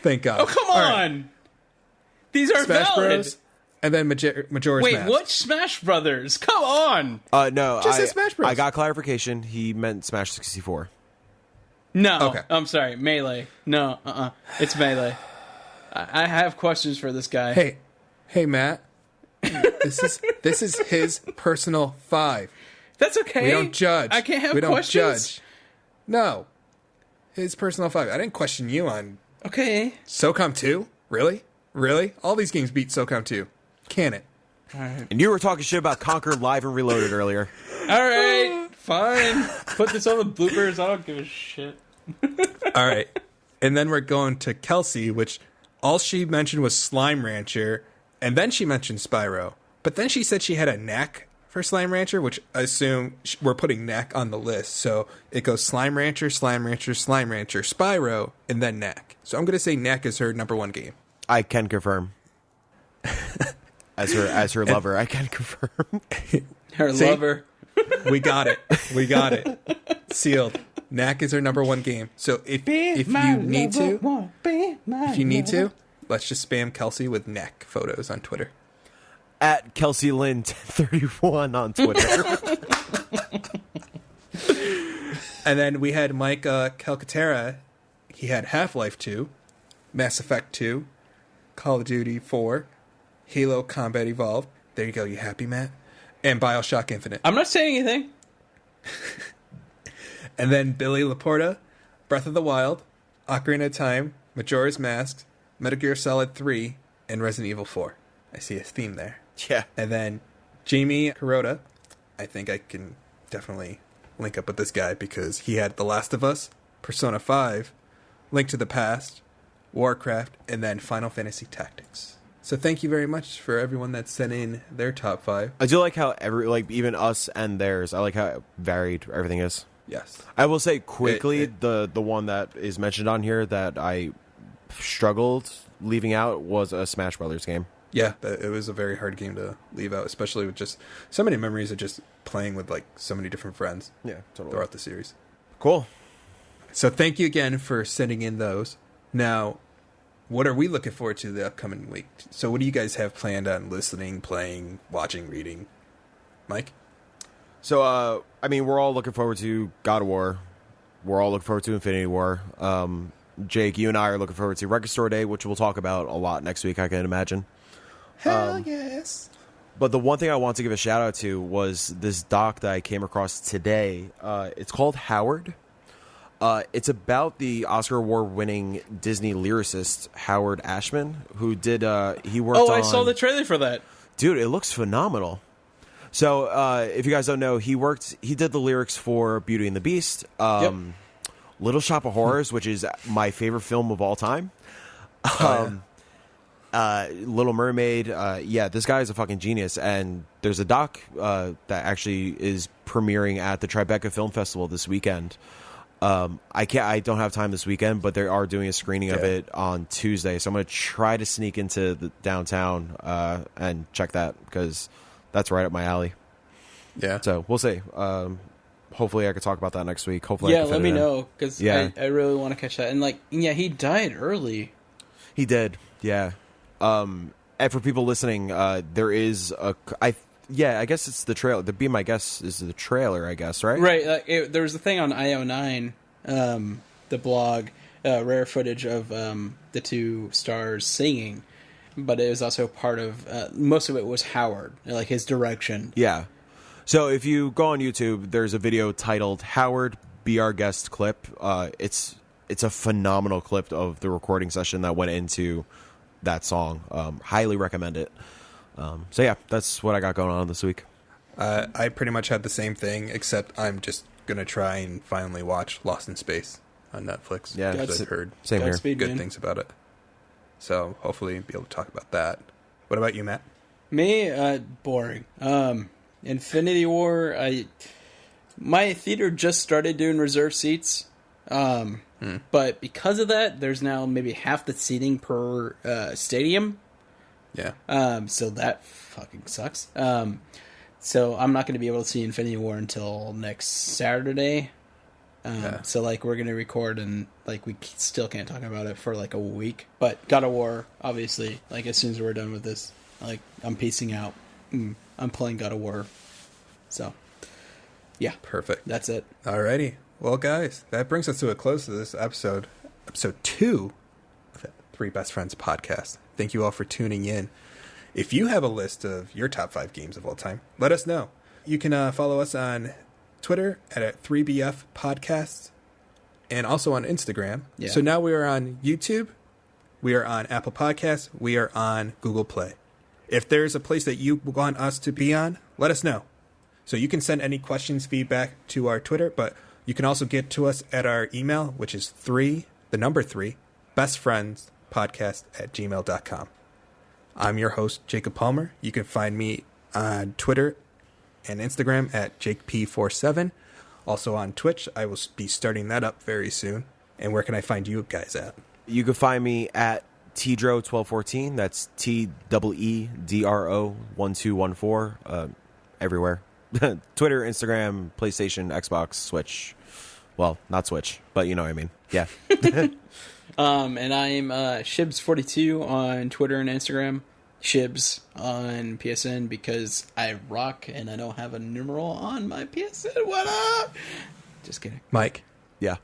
Speaker 1: Thank God.
Speaker 3: Oh, come on!
Speaker 1: Right.
Speaker 3: These are
Speaker 1: Smash
Speaker 3: valid.
Speaker 1: Bros. And then Majora's
Speaker 3: Wait,
Speaker 1: Mask.
Speaker 3: what Smash Brothers? Come on!
Speaker 2: No,
Speaker 1: Just say Smash Bros.
Speaker 2: I got clarification. He meant Smash 64.
Speaker 3: No,
Speaker 1: Okay.
Speaker 3: I'm sorry, Melee. No, it's Melee. I have questions for this guy.
Speaker 1: Hey, Matt. This is his personal 5.
Speaker 3: That's okay.
Speaker 1: We don't judge.
Speaker 3: I can't have
Speaker 1: we
Speaker 3: questions.
Speaker 1: don't judge. No. His personal 5. I didn't question you on
Speaker 3: Okay.
Speaker 1: SOCOM 2? Really? All these games beat SOCOM 2. Can it?
Speaker 2: And you were talking shit about Conquer Live and Reloaded earlier.
Speaker 3: All right, fine. Put this on the bloopers. I don't give a shit.
Speaker 1: All right. And then we're going to Kelsey, which all she mentioned was Slime Rancher, and then she mentioned Spyro. But then she said she had a knack for Slime Rancher, which I assume we're putting knack on the list. So it goes Slime Rancher, Slime Rancher, Slime Rancher, Spyro, and then knack. So I'm going to say knack is her number 1 game.
Speaker 2: I can confirm. As her lover, I can confirm.
Speaker 3: Her
Speaker 1: See?
Speaker 3: lover.
Speaker 1: We got it. Sealed. Knack is her number 1 game. So if you need to, let's just spam Kelsey with Knack photos on Twitter.
Speaker 2: At Kelsey Lynn 1031 on Twitter.
Speaker 1: And then we had Mike Calcaterra. He had Half-Life 2, Mass Effect 2, Call of Duty 4, Halo Combat Evolved. There you go. You happy, Matt? And BioShock Infinite.
Speaker 3: I'm not saying anything.
Speaker 1: And then Billy Laporta, Breath of the Wild, Ocarina of Time, Majora's Mask, Metal Gear Solid 3, and Resident Evil 4. I see a theme there.
Speaker 2: Yeah.
Speaker 1: And then Jamie Kuroda. I think I can definitely link up with this guy because he had The Last of Us, Persona 5, Link to the Past, Warcraft, and then Final Fantasy Tactics. So thank you very much for everyone that sent in their top 5.
Speaker 2: I do like how even us and theirs, I like how varied everything is.
Speaker 1: Yes.
Speaker 2: I will say quickly, the one that is mentioned on here that I struggled leaving out was a Smash Brothers game.
Speaker 1: Yeah, it was a very hard game to leave out, especially with just so many memories of just playing with like so many different friends.
Speaker 2: Yeah, totally.
Speaker 1: Throughout the series.
Speaker 2: Cool.
Speaker 1: So thank you again for sending in those. Now, what are we looking forward to the upcoming week? So what do you guys have planned on listening, playing, watching, reading? Mike?
Speaker 2: So, we're all looking forward to God of War. we're all looking forward to Infinity War. Jake, you and I are looking forward to Record Store Day, which we'll talk about a lot next week, I can imagine.
Speaker 1: Hell yes.
Speaker 2: But the one thing I want to give a shout out to was this doc that I came across today. It's called Howard. It's about the Oscar Award-winning Disney lyricist Howard Ashman, who did he worked on...
Speaker 3: Oh, I saw the trailer for that.
Speaker 2: Dude, it looks phenomenal. So, if you guys don't know, he did the lyrics for Beauty and the Beast, Little Shop of Horrors, which is my favorite film of all time. Little Mermaid. This guy is a fucking genius. And there's a doc that actually is premiering at the Tribeca Film Festival this weekend. I don't have time this weekend, but they are doing a screening of it on Tuesday. So I'm going to try to sneak into the downtown and check that, because that's right up my alley.
Speaker 1: Yeah.
Speaker 2: So we'll see. Hopefully I could talk about that next week. Hopefully,
Speaker 3: yeah, let me know, because I really want to catch that. And he died early.
Speaker 2: He did. Yeah. And for people listening, there is I guess it's the trailer. The Be My Guest is the trailer, I guess, right?
Speaker 3: Right. There was a thing on IO9, the blog, rare footage of the two stars singing, but it was also part of most of it was Howard, his direction.
Speaker 2: Yeah. So if you go on YouTube, there's a video titled "Howard Be Our Guest" clip. It's a phenomenal clip of the recording session that went into that song. Highly recommend it. So yeah, that's what I got going on this week.
Speaker 1: I pretty much had the same thing, except I'm just gonna try and finally watch Lost in Space on Netflix.
Speaker 2: Yeah,
Speaker 1: because I've heard
Speaker 2: same here.
Speaker 1: Good things about it. So hopefully be able to talk about that. What about you, Matt?
Speaker 3: Me, boring. Infinity War. My theater just started doing reserve seats. But because of that, there's now maybe half the seating per stadium.
Speaker 1: Yeah.
Speaker 3: So that fucking sucks. So I'm not going to be able to see Infinity War until next Saturday. So we're going to record and we still can't talk about it for a week. But God of War, obviously, as soon as we're done with this, I'm piecing out. I'm playing God of War. So, yeah.
Speaker 1: Perfect.
Speaker 3: That's it.
Speaker 1: Alrighty. Well, guys, that brings us to a close to this episode 2 of the Three Best Friends podcast. Thank you all for tuning in. If you have a list of your top 5 games of all time, let us know. You can follow us on Twitter at 3BF Podcasts and also on Instagram.
Speaker 3: Yeah.
Speaker 1: So now we are on YouTube, we are on Apple Podcasts, we are on Google Play. If there's a place that you want us to be on, let us know. So you can send any questions, feedback to our Twitter, but you can also get to us at our email, which is 3, bestfriendspodcast@gmail.com. I'm your host, Jacob Palmer. You can find me on Twitter and Instagram at JakeP47. Also on Twitch. I will be starting that up very soon. And where can I find you guys at?
Speaker 2: You can find me at Tedro1214. That's TEEDRO1214. Everywhere. Twitter, Instagram, PlayStation, Xbox, Switch. Well, not Switch, but you know what I mean. Yeah.
Speaker 3: And I'm Shibs42 on Twitter and Instagram. Shibs on PSN because I rock and I don't have a numeral on my PSN. What up? Just kidding.
Speaker 1: Mike,
Speaker 2: Yeah.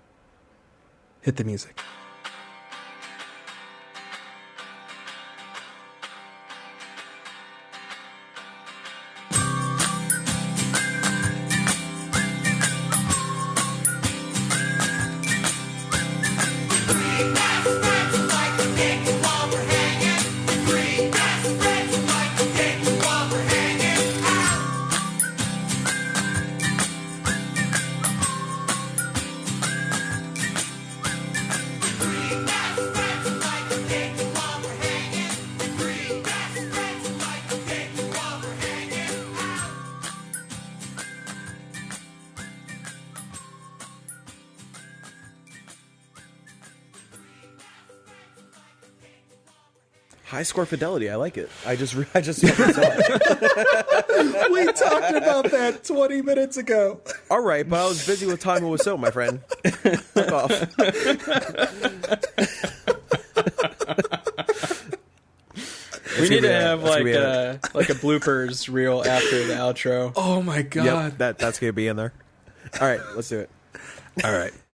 Speaker 1: hit the music.
Speaker 2: High score Fidelity. I like it. I just fucking saw it.
Speaker 1: We talked about that 20 minutes ago.
Speaker 2: All right, but I was busy with time and with soap, my friend. Fuck off.
Speaker 3: We need to have like a bloopers reel after the outro.
Speaker 1: Oh my god.
Speaker 2: Yep, that's gonna be in there. All right, let's do it.
Speaker 1: All right.